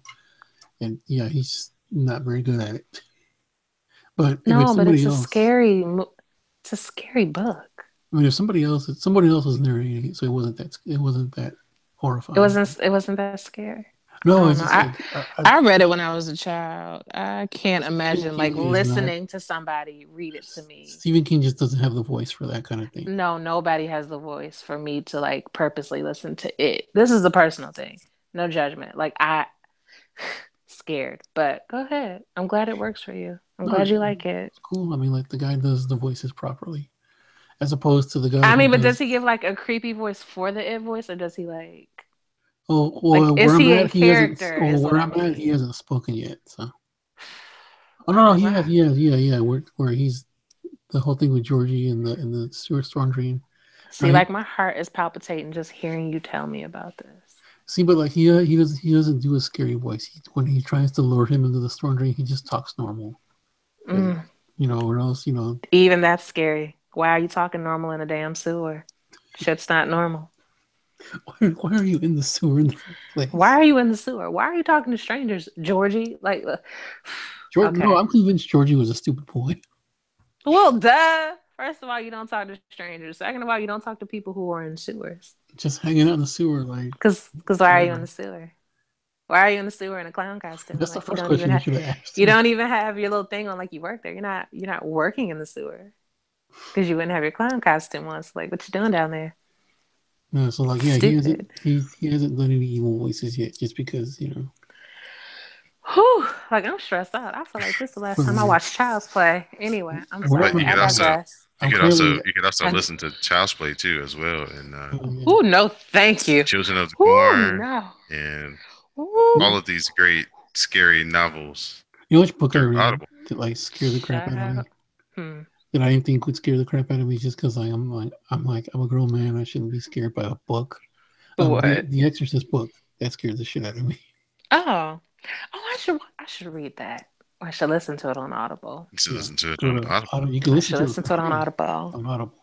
and yeah, he's not very good at it. But if it's No, but somebody else, it's a scary book. I mean, if somebody else was narrating it, so it wasn't that It horrifying. wasn't that scary. I No, don't it's know. just like I read it when I was a child. I can't Stephen imagine like King is not. listening to somebody read it to me. Stephen King just doesn't have the voice for that kind of thing. No, nobody has the voice for me to like purposely listen to it. This is a personal thing. No judgment. Like I scared, but go ahead. I'm glad it works for you. I'm No, glad you like it. it's cool. I mean, like the guy does the voices properly, as opposed to the guy I who mean, but does does. he give like a creepy voice for the it voice or does he Oh, like well, is where I'm he in at, he hasn't. character Oh, is what where I I'm at, he mean. hasn't spoken yet. So, oh no, Oh no, my. he has. Where he's the whole thing with Georgie and the Stuart Storm Dream. No, See, like my heart is palpitating just hearing you tell me about this. see, but like he doesn't do a scary voice. When he tries to lure him into the Storm Dream, he just talks normal. And Mm, or else even that's scary. Why are you talking normal in a damn sewer? Shit's not normal. why are you in the sewer in the first Why place? are you in the sewer? Why are you talking to strangers, Georgie? Like, George, no, okay. I'm convinced Georgie was a stupid boy. Well, duh. First of all, you don't talk to strangers. Second of all, you don't talk to people who are in sewers. Just hanging out in the sewer, like Cause why are you in whatever. the sewer? Why are you in the sewer in a clown costume? That's the Like first question you should have asked you me. don't even have your little thing on like you work there. You're not working in the sewer because you wouldn't have your clown costume on. So like, what you doing down there? No, so like, yeah, Stupid. he hasn't done any evil voices yet, just because Whew, like I'm stressed out. I feel like this is the last time I um, watched Child's Play. Anyway, I'm what But sorry. you I could I'm also digress. you I'm could also currently you could also I, listen to Child's Play too as well, and yeah. oh no, thank you. Children of the Oh Corn, no. and all Ooh. of these great scary novels You know which book I through read Audible. that like scare the crap out of Child. me? Hmm. That I didn't think would scare the crap out of me just because I'm a grown man. I shouldn't be scared by a book. What? The Exorcist book that scared the shit out of me. Oh. Oh, I should read that. Or I should listen to it on Audible. You should Yeah, listen to it go on to Audible. Audible. You can I listen should to it listen for to it on free Audible. on Audible.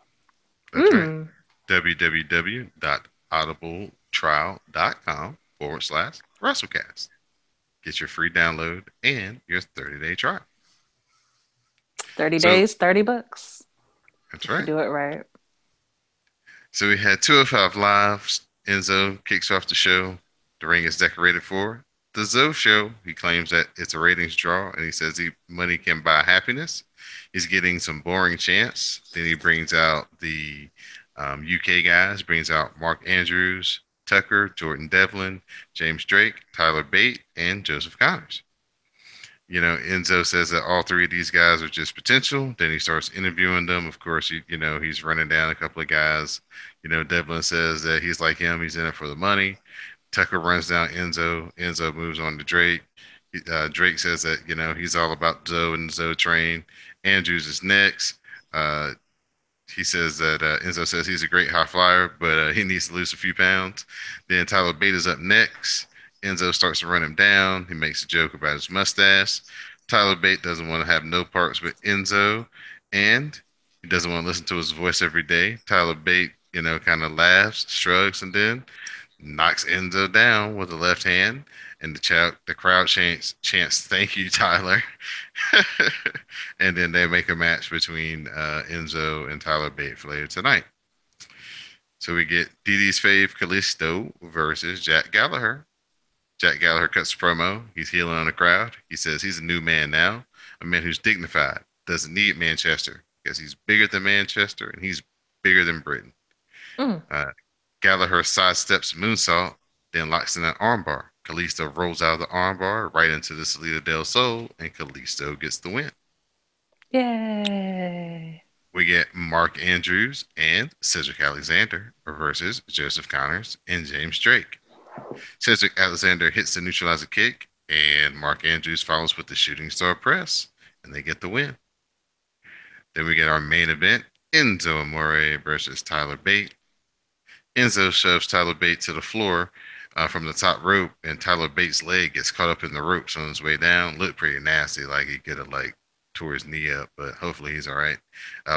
That's right. Hmm. www.audibletrial.com/WrassleCast. Get your free download and your 30-day trial. 30 So days, 30 books. that's If you right. do it right. So we had 205 Live. Enzo kicks off the show. The ring is decorated for the Zoe show. He claims that it's a ratings draw, and he says money can buy happiness. He's getting some boring chants. Then he brings out the UK guys. Brings out Mark Andrews, Tucker, Jordan Devlin, James Drake, Tyler Bate, and Joseph Connors. Enzo says that all three of these guys are just potential. Then he starts interviewing them. Of course, he's running down a couple of guys. Devlin says that he's like him. He's in it for the money. Tucker runs down Enzo. Enzo moves on to Drake. Drake says that, he's all about Zoe and the Zoe train. Andrews is next. Uh, he says that Enzo says he's a great high flyer, but he needs to lose a few pounds. Then Tyler Bate is up next. Enzo starts to run him down. He makes a joke about his mustache. Tyler Bate doesn't want to have no parts with Enzo, and he doesn't want to listen to his voice every day. Tyler Bate, kind of laughs, shrugs, and then knocks Enzo down with the left hand. And the crowd chants, "Thank you, Tyler." And then they make a match between Enzo and Tyler Bate for later tonight. So we get Dee Dee's fave Kalisto versus Jack Gallagher. Jack Gallagher cuts a promo. He's healing on the crowd. He says he's a new man now, a man who's dignified, doesn't need Manchester because he's bigger than Manchester and he's bigger than Britain. Mm. Uh, Gallagher sidesteps moonsault, then locks in an armbar. Kalisto rolls out of the armbar right into the Salida del Sol, and Kalisto gets the win. Yay. We get Mark Andrews and Cedric Alexander versus Joseph Connors and James Drake. Cedric Alexander hits the neutralizer kick, and Mark Andrews follows with the shooting star press, and they get the win. Then we get our main event, Enzo Amore versus Tyler Bate. Enzo shoves Tyler Bate to the floor from the top rope, and Tyler Bate's leg gets caught up in the ropes on his way down. Looked pretty nasty, like he could have tore his knee up, but hopefully he's all right.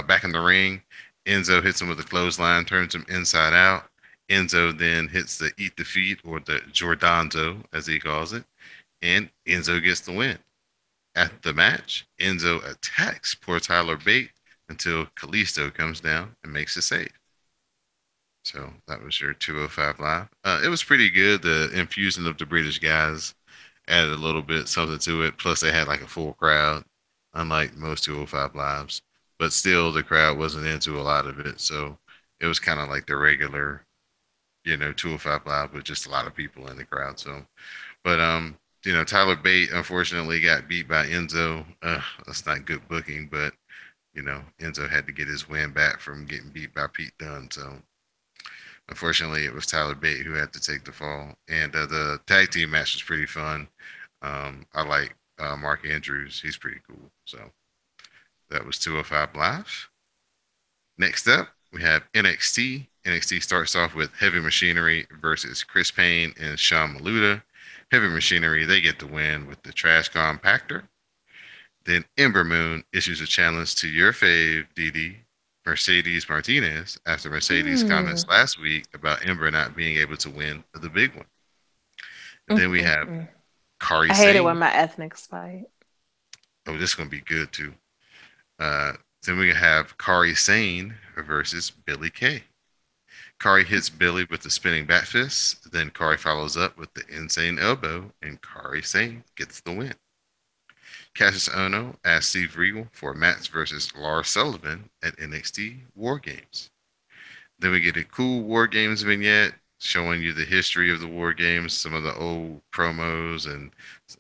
Back in the ring, Enzo hits him with a clothesline, turns him inside out. Enzo then hits the eat the feet, or the Giordano as he calls it, and Enzo gets the win. After the match, Enzo attacks poor Tyler Bate until Kalisto comes down and makes the save. So that was your 205 Live. It was pretty good. The infusion of the British guys added a little bit something to it. Plus, they had like a full crowd, unlike most 205 Lives. But still, the crowd wasn't into a lot of it. So it was kind of like the regular, 205 Live with just a lot of people in the crowd. So, but Tyler Bate unfortunately got beat by Enzo. That's not good booking, but Enzo had to get his win back from getting beat by Pete Dunne. So unfortunately, it was Tyler Bate who had to take the fall. And the tag team match was pretty fun. I like Mark Andrews. He's pretty cool. So that was 205 Live. Next up, we have NXT. NXT starts off with Heavy Machinery versus Chris Payne and Sean Maluda. Heavy Machinery, they get the win with the Trash Compactor. Then Ember Moon issues a challenge to your fave, Dee Mercedes Martinez, after Mercedes' Mm. comments last week about Ember not being able to win the big one. Then we have Mm. Kari I hate it when Sane. my ethnics fight. Oh, this is going to be good too. Uh, then we have Kari Sane versus Billy Kay. Kari hits Billy with the spinning bat fist. Then Kari follows up with the insane elbow, and Kari Sane gets the win. Cassius Ono asks Steve Regal for a match versus Lars Sullivan at NXT War Games. Then we get a cool War Games vignette showing you the history of the War Games, some of the old promos, and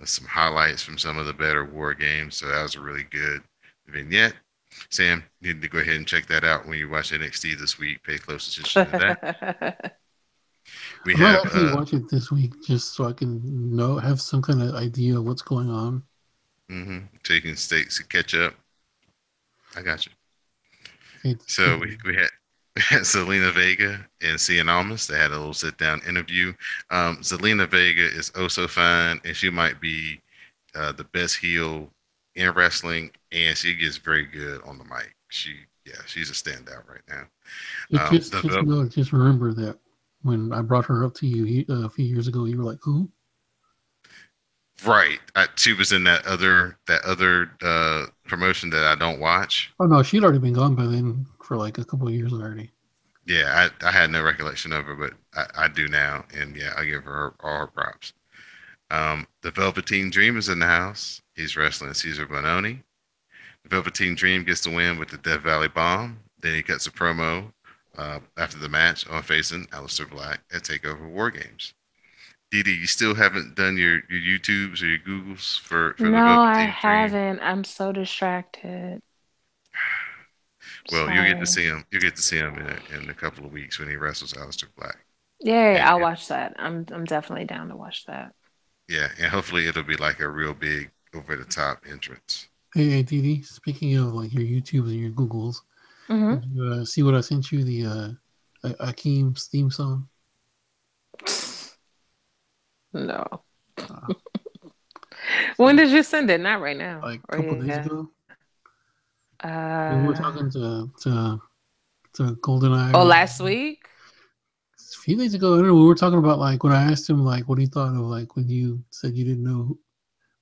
some highlights from some of the better War Games. So that was a really good vignette. Sam, you need to go ahead and check that out when you watch NXT this week. Pay close attention to that. We I might have, actually watch it this week just so I can have some kind of idea of what's going on. taking stakes to catch up. I got you. Okay, So we had Zelina Vega and Cien Almas. They had a little sit down interview. Zelina Vega is oh so fine, and she might be the best heel in wrestling, and she gets very good on the mic. She's a standout right now. The belt, just remember that when I brought her up to you a few years ago, you were like, "Who?" right? She was in that other promotion that I don't watch. Oh no, she'd already been gone by then for like a couple of years already. Yeah, I had no recollection of her, but I do now, and yeah, I give her all her props. The Velveteen Dream is in the house. He's wrestling Caesar Bononi. The Velveteen Dream gets the win with the Death Valley Bomb. Then he cuts a promo after the match on facing Aleister Black at Takeover War Games. Didi, you still haven't done your YouTubes or your Googles for the No, I Velveteen Dream. haven't. I'm so distracted. Well, you'll get to Sorry. see him. You'll get to see him in a couple of weeks when he wrestles Aleister Black. Yay, And I'll watch that. I'm definitely down to watch that. yeah, and hopefully it'll be like a real big over the top entrance. Hey, Didi, speaking of like your YouTubes and your Googles, Hmm. did you see what I sent you? The Akeem's theme song. No. Uh, When so, did you send it? Not right now. like a Or couple days yeah. ago, we were Uh talking to GoldenEye. oh, last week? A few days ago, I don't know, we were talking about like when I asked him like what he thought of like when you said you didn't know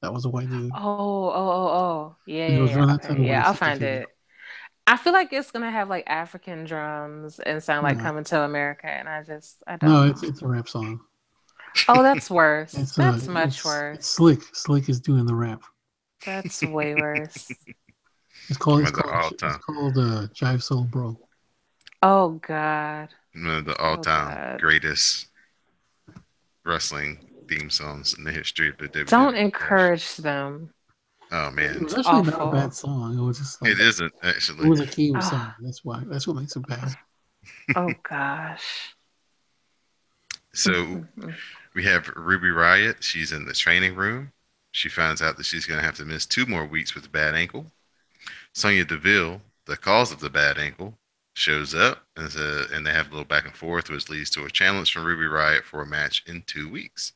that was a white dude. Oh. Yeah, And it yeah, was yeah. around that time Okay. when Yeah, he I'll sent it find to you. it. I feel like it's gonna have like African drums and sound like No, Coming to America, and I no, don't know. it's a rap song. Oh, that's worse. It's That's much it's worse. Slick. Slick is doing the rap. That's way worse. One of the all It's time, called Jive Soul Bro. Oh God. one of the all Oh time God. greatest wrestling theme songs in the history of the Don't WWF. encourage them. Oh It man, was It's actually not a bad awful. song. It was just it like isn't it actually. was a Keem Oh, song. That's what makes it bad. oh gosh. So we have Ruby Riot. She's in the training room. She finds out that she's going to have to miss 2 more weeks with a bad ankle. Sonya Deville, the cause of the bad ankle, shows up and they have a little back and forth, which leads to a challenge from Ruby Riot for a match in 2 weeks.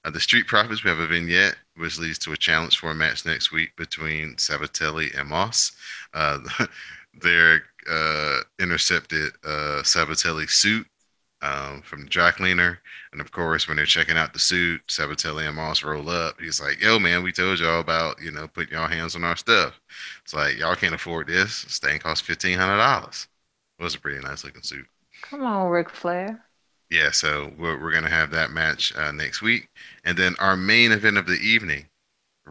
The Street Profits, we have a vignette, which leads to a challenge for a match next week between Sabatelli and Moss. Uh, they're intercepted Sabatelli's suit from the dry cleaner. And of course, when they're checking out the suit, Sabatelli and Moss roll up. He's like, "Yo, man, we told y'all about putting y'all hands on our stuff. It's like y'all can't afford this. This thing costs $1,500. It was a pretty nice looking suit. Come on, Ric Flair. Yeah, so we're gonna have that match next week, and then our main event of the evening,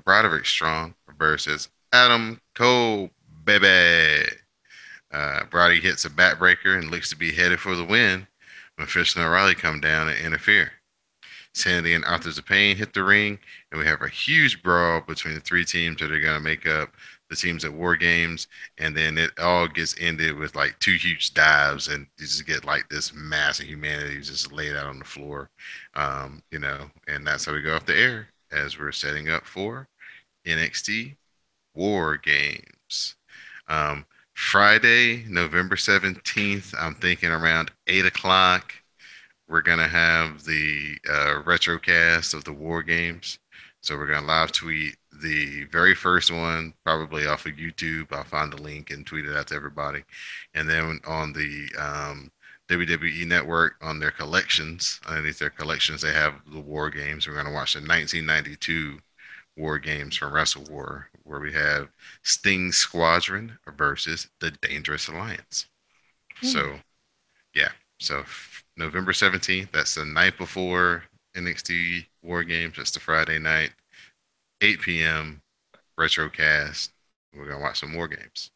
Roderick Strong versus Adam Cole, baby. Brody hits a backbreaker and looks to be headed for the win when Fish and O'Reilly come down and interfere. Sandy and Authors of Pain hit the ring, and we have a huge brawl between the three teams that are going to make up the teams at War Games. And then it all gets ended with like two huge dives, and you just get like this mass of humanity just laid out on the floor. And that's how we go off the air as we're setting up for NXT War Games. Um, Friday, November 17th, I'm thinking around 8 o'clock. We're gonna have the retrocast of the war games. So we're gonna live tweet the very first one, probably off of YouTube. I'll find the link and tweet it out to everybody. And then on the WWE Network, on their collections, underneath their collections, they have the war games. We're gonna watch the 1992 war games from Wrestle War, where we have Sting Squadron versus the Dangerous Alliance. Hmm. So yeah. So November 17th, that's the night before NXT War Games. That's the Friday night, 8 p.m. WrassleCast. We're gonna watch some more games.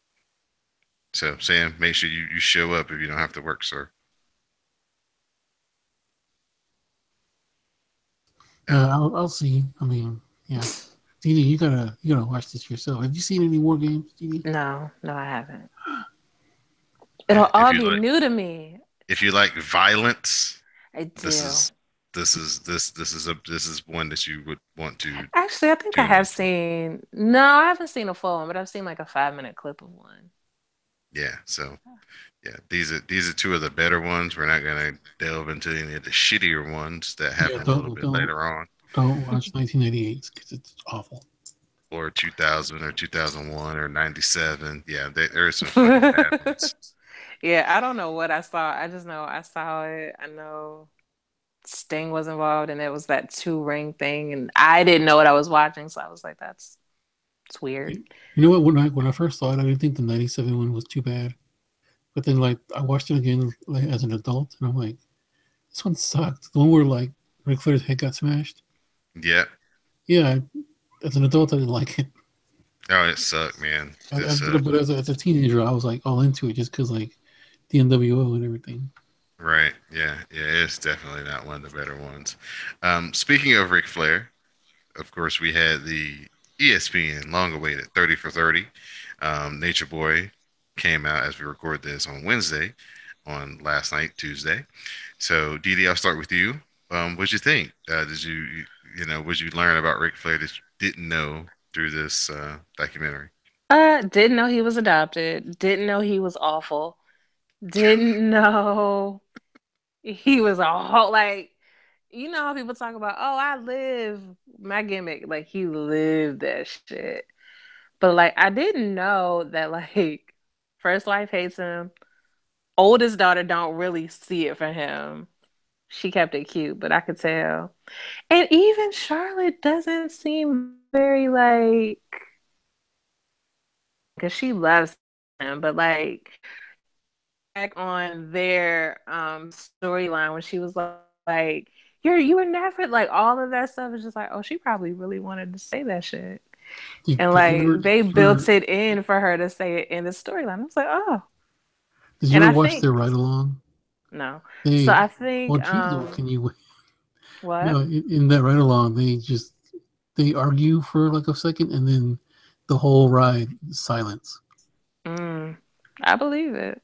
So Sam, make sure you show up if you don't have to work, sir. Yeah. I'll see. I mean, yeah. DD, you gotta watch this yourself. Have you seen any war games, DD? No, no, I haven't. It'll If all you be like new to me. if you like violence, I this do. is this is one that you would want to Actually, I think I tune have into. seen. No, I haven't seen a full one, but I've seen like a 5 minute clip of one. Yeah, so yeah, these are two of the better ones. We're not gonna delve into any of the shittier ones that Yeah, happen a little bit later on, don't watch 1998 because it's awful. or 2000 or 2001 or 97. Yeah, there are some fucking bad ones. Yeah, I don't know what I saw. I just know I saw it. I know Sting was involved, and it was that 2 ring thing, and I didn't know what I was watching, so I was like, "That's it's weird." You know what? When I first saw it, I didn't think the '97 one was too bad. But then, like, I watched it again like, as an adult, and I'm like, this one sucked. The one where like Ric Flair's head got smashed. Yeah. Yeah, as an adult, I didn't like it. Oh, it sucked, man. It sucked. But as a teenager, I was like all into it just because like the NWO and everything. Right. Yeah. Yeah. It's definitely not one of the better ones. Speaking of Ric Flair, of course, we had the ESPN long-awaited 30 for 30. Nature Boy came out as we record this on Wednesday, on last night, Tuesday. So, Didi, I'll start with you. What'd you think? What'd you learn about Ric Flair that you didn't know through this documentary? Didn't know he was adopted. Didn't know he was awful. Didn't know he was a whole like. You know how people talk about, oh, I live my gimmick. Like he lived that shit. But like I didn't know that like first wife hates him. Oldest daughter don't really see it for him. She kept it cute, but I could tell. And even Charlotte doesn't seem very like because she loves him, but like back on their storyline when she was like you were never like all of that stuff is just like, oh, she probably really wanted to say that shit. And Did you like ever they built it in for her to say it in the storyline. I was like, oh. did you And ever I watch think their ride along? no. So They I well, think geez, well, can you? No, what? in that ride along, they argue for like a second, and then the whole ride silence. Mm, I believe it.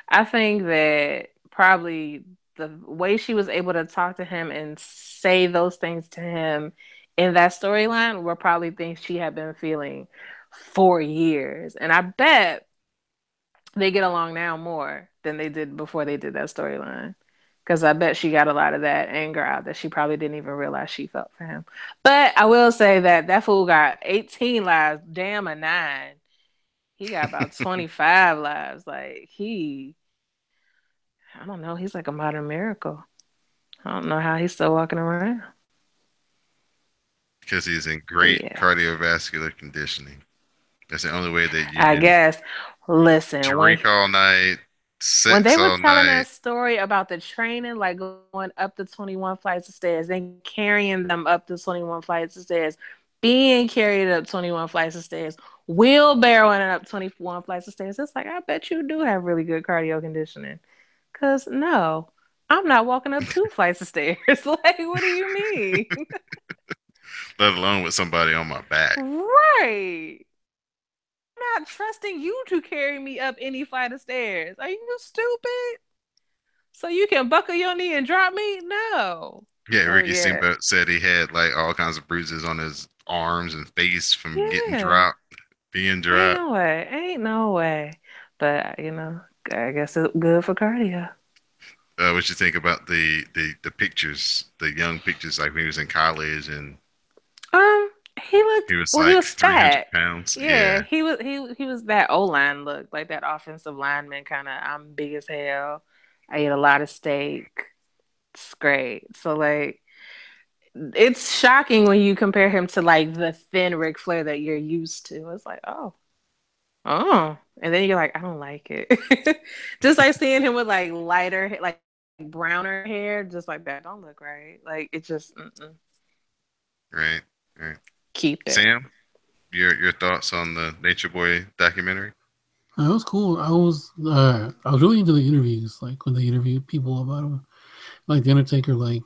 I think that probably the way she was able to talk to him and say those things to him in that storyline were probably things she had been feeling for years. And I bet they get along now more than they did before they did that storyline. Because I bet she got a lot of that anger out that she probably didn't even realize she felt for him. But I will say that that fool got 18 lives, damn a nine. He got about 25 lives. Like I don't know, he's like a modern miracle. I don't know how he's still walking around. Because he's in But great yeah, cardiovascular conditioning. That's the only way that you I can guess. Listen, drink all night, when they sex were all telling night. that story about the training, like going up the 21 flights of stairs, then carrying them up the 21 flights of stairs, being carried up 21 flights of stairs, wheelbarrowing up 21 flights of stairs, it's like, I bet you do have really good cardio conditioning. Because no, I'm not walking up 2 flights of stairs. Like, what do you mean? Let alone with somebody on my back. Right. I'm not trusting you to carry me up any flight of stairs. Are you stupid? So you can buckle your knee and drop me? No. Yeah, So Ricky yeah. Steamboat said he had like all kinds of bruises on his arms and face from getting Yeah. dropped, being Ain't dropped. no way. Ain't no way. But I guess it's good for cardio. What you think about the pictures, the young pictures, like when he was in college and Um, he he looked was well, he like was 300 fat. pounds? Yeah, Yeah. he was that O line look, like that offensive lineman kind of I'm big as hell. I eat a lot of steak. It's great. So like it's shocking when you compare him to like the thin Ric Flair that you're used to. It's like, oh. And then you're like, I don't like it. Just like seeing him with like lighter, like browner hair, just like that don't look right. Like it just Right, right. keep it. Sam, your thoughts on the Nature Boy documentary? That was cool. I was really into the interviews, like when they interviewed people about him, like the Undertaker. Like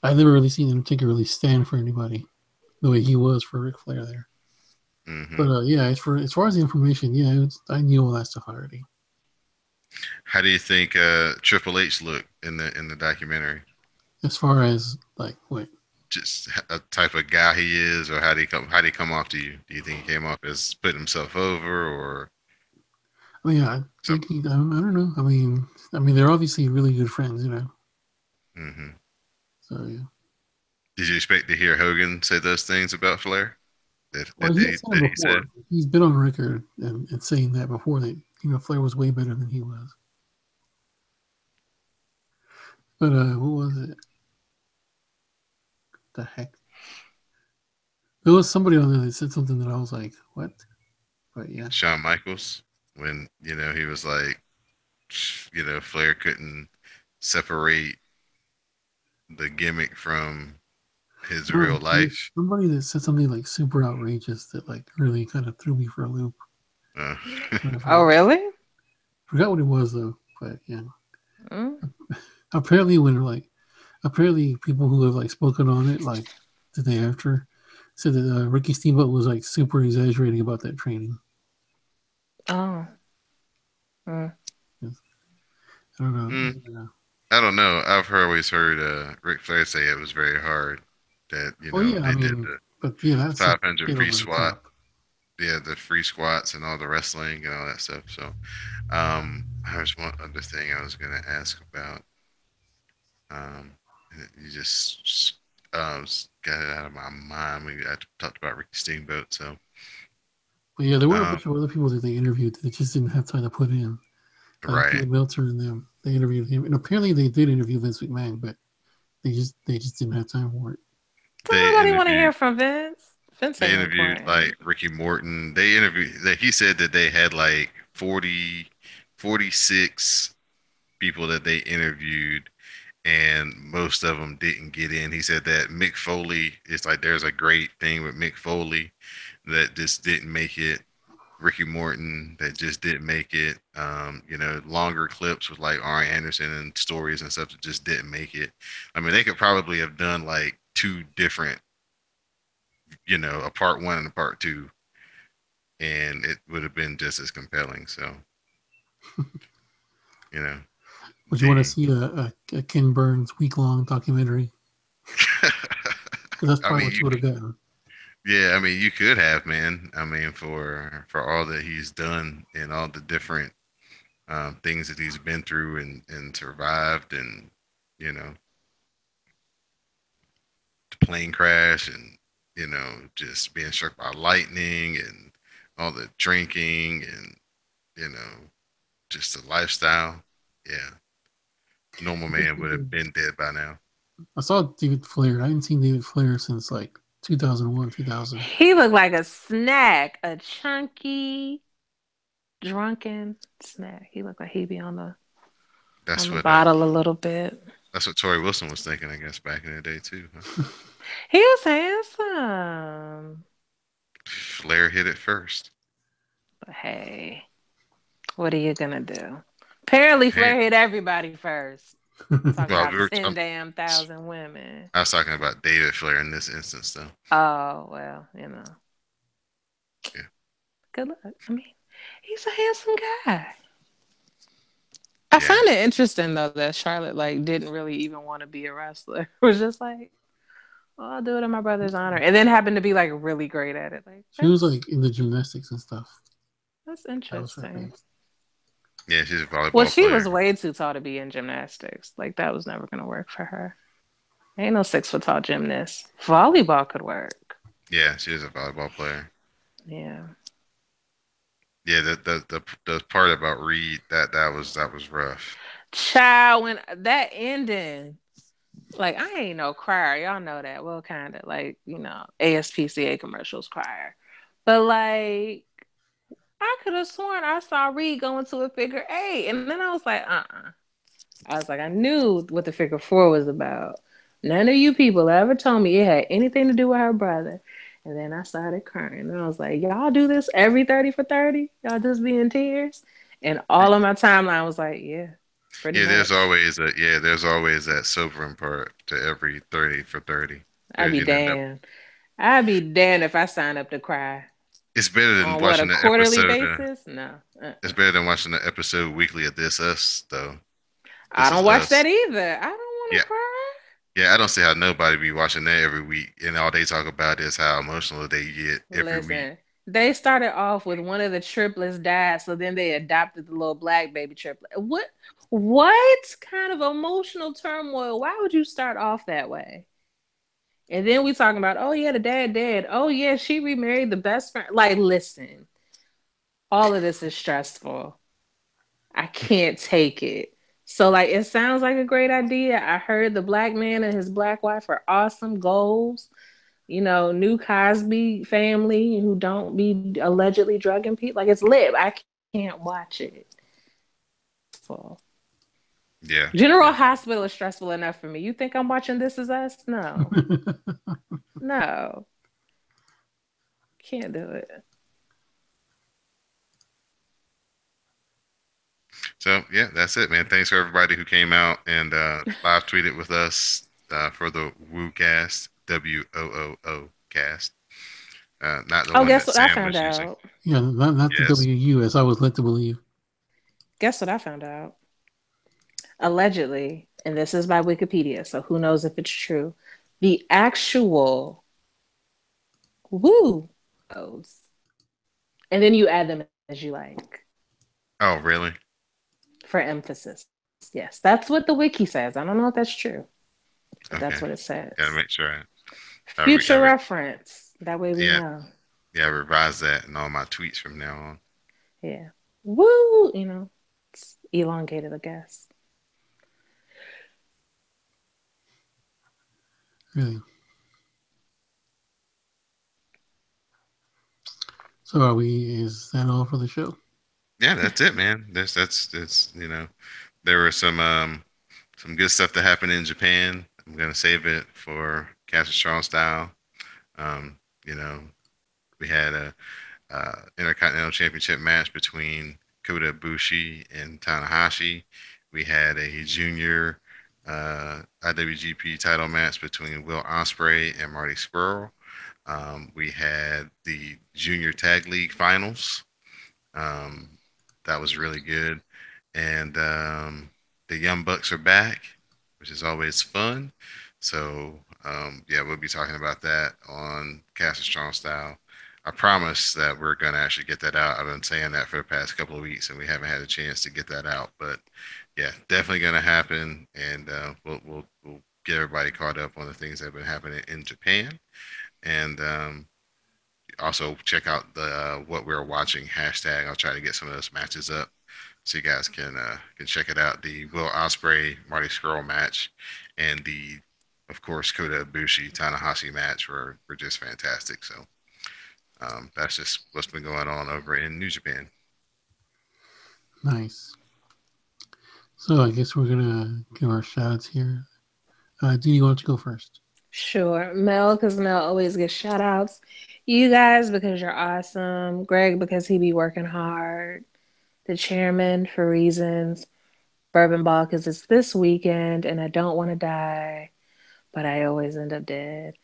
I never really seen the Undertaker really stand for anybody the way he was for Ric Flair there. Hmm. But yeah, as far as the information, yeah, I knew all that stuff already. How do you think Triple H looked in the documentary? As far as like what Just a type of guy he is, or how did he come off to you? Do you think he came off as putting himself over, or I mean, I some? think I don't know. I mean, they're obviously really good friends, you know. Hmm. So yeah. Did you expect to hear Hogan say those things about Flair that Well, that he had he, said it that he said? before. He's been on record and saying that before that Flair was way better than he was. But what was it? The heck? There was somebody on there that said something that I was like, what? But yeah. Shawn Michaels, when he was like, Flair couldn't separate the gimmick from his No, real there was life. somebody that said something like super outrageous that like really kind of threw me for a loop. Uh, But I Oh, really? forgot what it was though. But yeah, Mm. apparently apparently people who have like spoken on it like the day after said that Ricky Steamboat was like super exaggerating about that training. Oh. Mm. Yes. I don't know. mm, Yeah. I don't know. I've always heard Ric Flair say it was very hard. That Oh yeah, I they did mean, the but yeah, that's a 500 bit free over the squat, top. yeah, the free squats and all the wrestling and all that stuff. So, there's one other thing I was gonna ask about. Um, you just got it out of my mind. I talked about Ricky Steamboat. So, But yeah, there were a um, bunch of other people that they interviewed that just didn't have time to put in, like right. Dave Meltzer and them. They interviewed him, and apparently they did interview Vince McMahon, but they just didn't have time for it. Don't They nobody want to hear interviewed from Vince. Vince they ain't interviewed like important. Ricky Morton. They interviewed that he said that they had like 40, 46 people that they interviewed, and most of them didn't get in. He said that Mick Foley, it's like there's a great thing with Mick Foley that just didn't make it. Ricky Morton that just didn't make it. Longer clips with like Arn Anderson and stories and stuff that just didn't make it. I mean, they could probably have done like two different, a part one and a part two, and it would have been just as compelling. So, you know, Would you want to the see a Ken Burns week long documentary? Because that's I probably mean, what you would have gotten. yeah, I mean, you could have, man. I mean, for all that he's done and all the different things that he's been through and survived, and you know, the plane crash, and just being struck by lightning, and all the drinking, and just the lifestyle. Yeah, normal man would have been dead by now. I saw David Flair. I hadn't seen David Flair since like 2001, 2000. He looked like a snack, a chunky, drunken snack. He looked like he'd be on That's the what bottle a little bit. Tori Wilson was thinking, I guess, back in the day too. Huh? He was handsome. Flair hit it first. But hey, what are you gonna do? Apparently Hey, Flair hit everybody first. Talk well, about 10 damn thousand women. I was talking about David Flair in this instance, though. Oh, well, Yeah, good luck. I mean, he's a handsome guy. I yeah. find it interesting though that Charlotte like didn't really even want to be a wrestler. It was just like, oh, I'll do it in my brother's honor, and then happened to be like really great at it. Like She was like in the gymnastics and stuff. that's That was her interesting. thing. Yeah, she's a Well, volleyball she player. was way too tall to be in gymnastics. Like that was never gonna work for her. Ain't no 6 foot tall gymnast. Volleyball could work. Yeah, she is a volleyball player. Yeah. Yeah, the part about Reed that was rough. Child, when that ending, like I ain't no crier. Y'all know that. Well, kind of like, ASPCA commercials crier. But like, I could have sworn I saw Reed go into a figure eight. And then I was like, uh-uh. I was like, I knew what the figure four was about. None of you people ever told me it had anything to do with her brother. And then I started crying. And I was like, y'all do this every 30 for 30? Y'all just be in tears? And all of my timeline was like, yeah, pretty Yeah, much. there's always that sobering part to every 30 for 30. I'd There, be you know, that damned. I'd be damned if I sign up to cry. it's better than On what, a watching the quarterly episode. basis? No. It's better than watching the episode weekly of This Us, though. I This Is don't watch Us. that either. I don't want Yeah, to cry. yeah. I don't see how nobody be watching that every week, and all they talk about is how emotional they get every week. Listen, they started off with one of the triplets died, so then they adopted the little black baby triplet. What kind of emotional turmoil? Why would you start off that way? And then we talking about, oh yeah, the dad dead. Oh yeah, she remarried the best friend. Like, listen, all of this is stressful. I can't take it. So like it sounds like a great idea. I heard the black man and his black wife are awesome goals. You know, new Cosby family who don't be allegedly drugging people. Like it's lit. I can't watch it. So Yeah, General yeah. Hospital is stressful enough for me. You think I'm watching This Is Us? No. No. Can't do it. So yeah, that's it, man. Thanks for everybody who came out and live tweeted with us for the Woo Cast, WOOO cast. Not the Oh, one guess that what I Sam found was using. Yeah, out? not the Yes. WU as I was led to believe. Guess what I found out? Allegedly, and this is by Wikipedia, so who knows if it's true. The actual woo O's. And then you add them as you like Oh, really? for emphasis. Yes, that's what the wiki says. I don't know if that's true, but that's Okay. what it Gotta says. make sure Future reference. That way we yeah, know. yeah, I revise that in all my tweets from now on. Yeah. Woo! It's elongated, I guess. Really. So are we? Is that all for the show? Yeah, that's it, man. That's there were some good stuff that happened in Japan. I'm gonna save it for Castle Strong Style. Um, you know, we had a Intercontinental Championship match between Kota Ibushi and Tanahashi. We had a junior IWGP title match between Will Ospreay and Marty Scurll. We had the Junior Tag League Finals. Um, that was really good. And the Young Bucks are back, which is always fun. So, yeah, we'll be talking about that on Cast of Strong Style. I promise that we're going to actually get that out. I've been saying that for the past couple of weeks, and we haven't had a chance to get that out. But yeah, definitely going to happen, and we'll get everybody caught up on the things that have been happening in Japan, and also check out the what we're watching hashtag. I'll try to get some of those matches up so you guys can check it out. The Will Ospreay Marty Scurll match and the of course Kota Ibushi Tanahashi match were just fantastic. So that's just what's been going on over in New Japan. Nice. So I guess we're gonna give our shout outs here. Do you want to go first? Sure. Mel, because Mel always gets shout outs. You guys, because you're awesome. Greg, because he be working hard. The chairman, for reasons. Bourbon Ball, because it's this weekend and I don't want to die, but I always end up dead.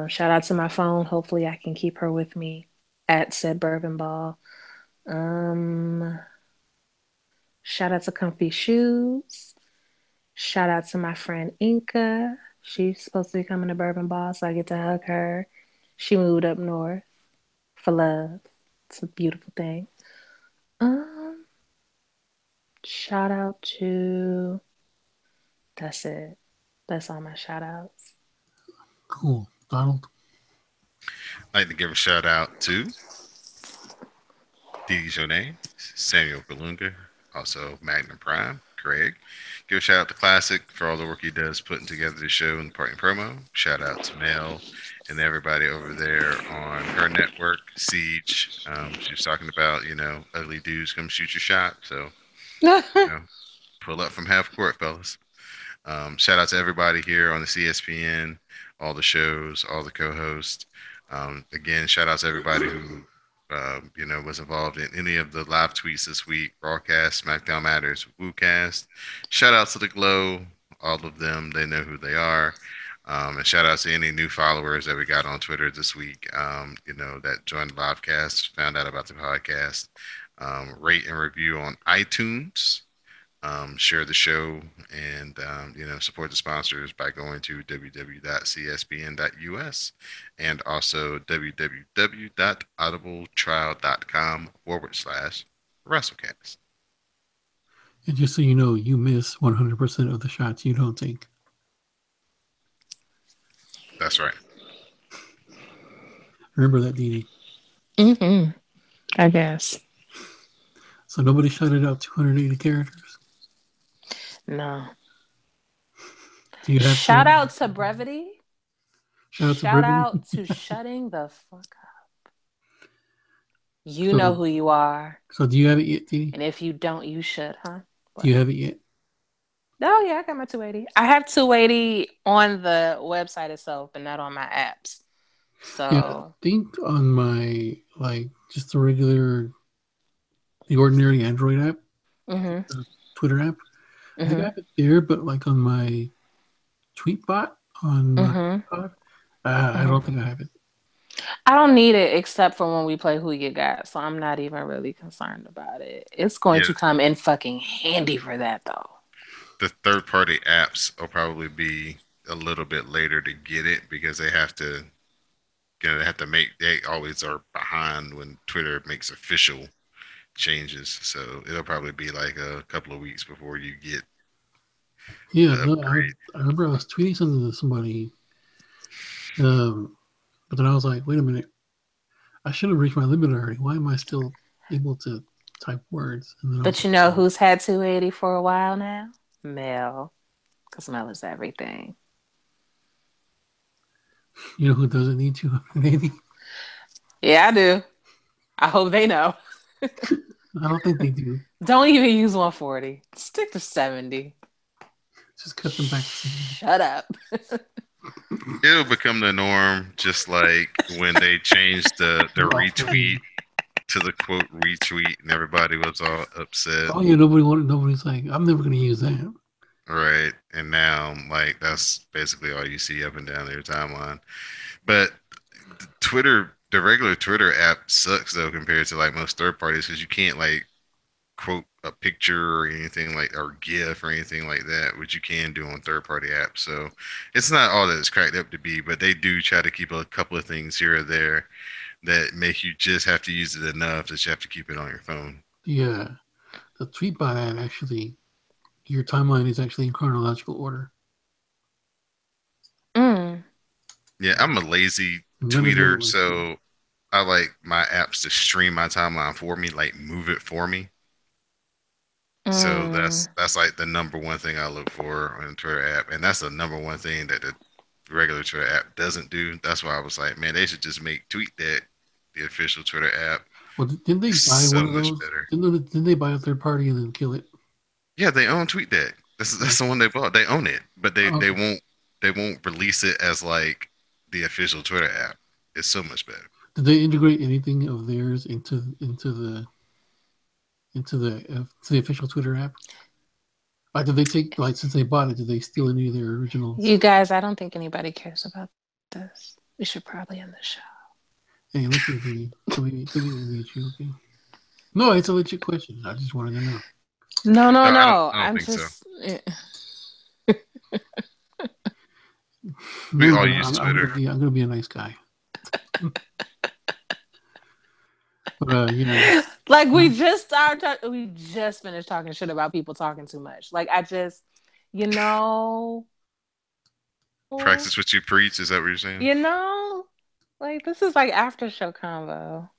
Shout out to my phone. Hopefully, I can keep her with me at said Bourbon Ball. Um, Shout out to Comfy Shoes. Shout out to my friend Inka. She's supposed to be coming to Bourbon Ball, so I get to hug her. She moved up north for love. It's a beautiful thing. Um, Shout out to that's it. That's all my shout outs. Cool, Donald. I'd like to give a shout out to Didi Jonay, Samuel Galunga, also Magnum Prime, Craig. Give a shout out to Classic for all the work he does putting together the show and the parting promo. Shout out to Mel and everybody over there on her network, Siege. She was talking about, ugly dudes come shoot your shot. So, you know, pull up from half court, fellas. Shout out to everybody here on the CSPN, all the shows, all the co-hosts. Again, shout out to everybody who was involved in any of the live tweets this week. Rawcast, SmackDown Matters, WooCast. Shout out to the Glow, all of them. They know who they are. And shout out to any new followers that we got on Twitter this week. That joined the live cast, found out about the podcast. Rate and review on iTunes. Share the show and support the sponsors by going to www.cspn.us and also www.audibletrial.com/WrassleCast. And just so you know, you miss 100% of the shots you don't take. That's right. Remember that, Dee. I guess. So nobody shouted out 280 characters? No. Do you have Shout out to brevity. Shout out to shutting the fuck up. You know who you are. So do you have it yet, Dee? And if you don't, you should, huh? What? Do you have it yet? Oh, yeah, I got my 280. I have 280 on the website itself, but not on my apps. So yeah, I think on my just the ordinary Android app, Twitter app, I think I have it there, but on my tweet bot on my pod, I don't think I have it. I don't need it except for when we play Who You Got, so I'm not even really concerned about it. It's going to come in fucking handy for that, though. The third-party apps will probably be a little bit later to get it because they have to, they always are behind when Twitter makes official changes. So it'll probably be like a couple of weeks before you get. Yeah, no, I remember I was tweeting something to somebody, but then I was like, wait a minute, I should have reached my limit already. Why am I still able to type words? But you know who's had 280 for a while now? Mel. Because Mel is everything. You know who doesn't need 280? Yeah, I do. I hope they know. I don't think they do. Don't even use 140. Stick to 70. Just cut them back. Shut up. It'll become the norm, just like when they changed the retweet to the quote retweet, and everybody was all upset. Oh yeah, nobody's like, I'm never gonna use that. Right, and now that's basically all you see up and down their timeline. But Twitter, the regular Twitter app sucks though compared to most third parties because you can't quote a picture or anything or GIF or anything like that, which you can do on third party apps. So it's not all that it's cracked up to be, but they do try to keep a couple of things here or there that make you just have to use it enough that you have to keep it on your phone. Yeah, the Tweetbot app actually, your timeline is actually in chronological order. Yeah, I'm a lazy tweeter, so I like my apps to stream my timeline for me, move it for me. So that's the number one thing I look for on the Twitter app, and that's the number one thing that the regular Twitter app doesn't do. That's why I was like, man, they should just make TweetDeck the official Twitter app. Well, didn't they buy one of those? Didn't they buy a third party and then kill it? Yeah, they own TweetDeck. That's the one they bought. They own it, but they won't release it as the official Twitter app. It's so much better. Did they integrate anything of theirs into the official Twitter app? Did they take since they bought it? Did they steal any of their originals? You guys, I don't think anybody cares about this. We should probably end the show. Hey, look at me. Okay. No, it's a legit question. I just wanted to know. No. I don't think just. So. We all use Twitter. I'm gonna be a nice guy. But we just finished talking shit about people talking too much. Practice what you preach. Is that what you're saying? This is after show convo.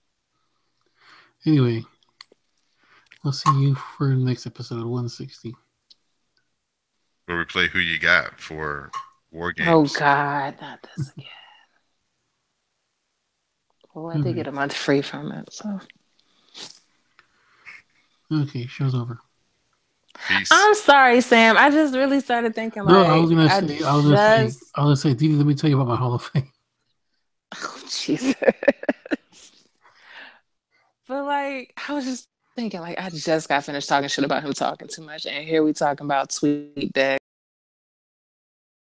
Anyway, we'll see you for the next episode of 160. Where we play Who You Got for War Games. Oh God, not this again. Well, I did get a month free from it, so. Okay, show's over. Peace. I'm sorry, Sam. I just really started thinking No, I like was gonna I say, just Didi, let me tell you about my Hall of Fame. oh Jesus. But like I was just thinking like I just got finished talking shit about him talking too much, and here we talking about Sweet Dick.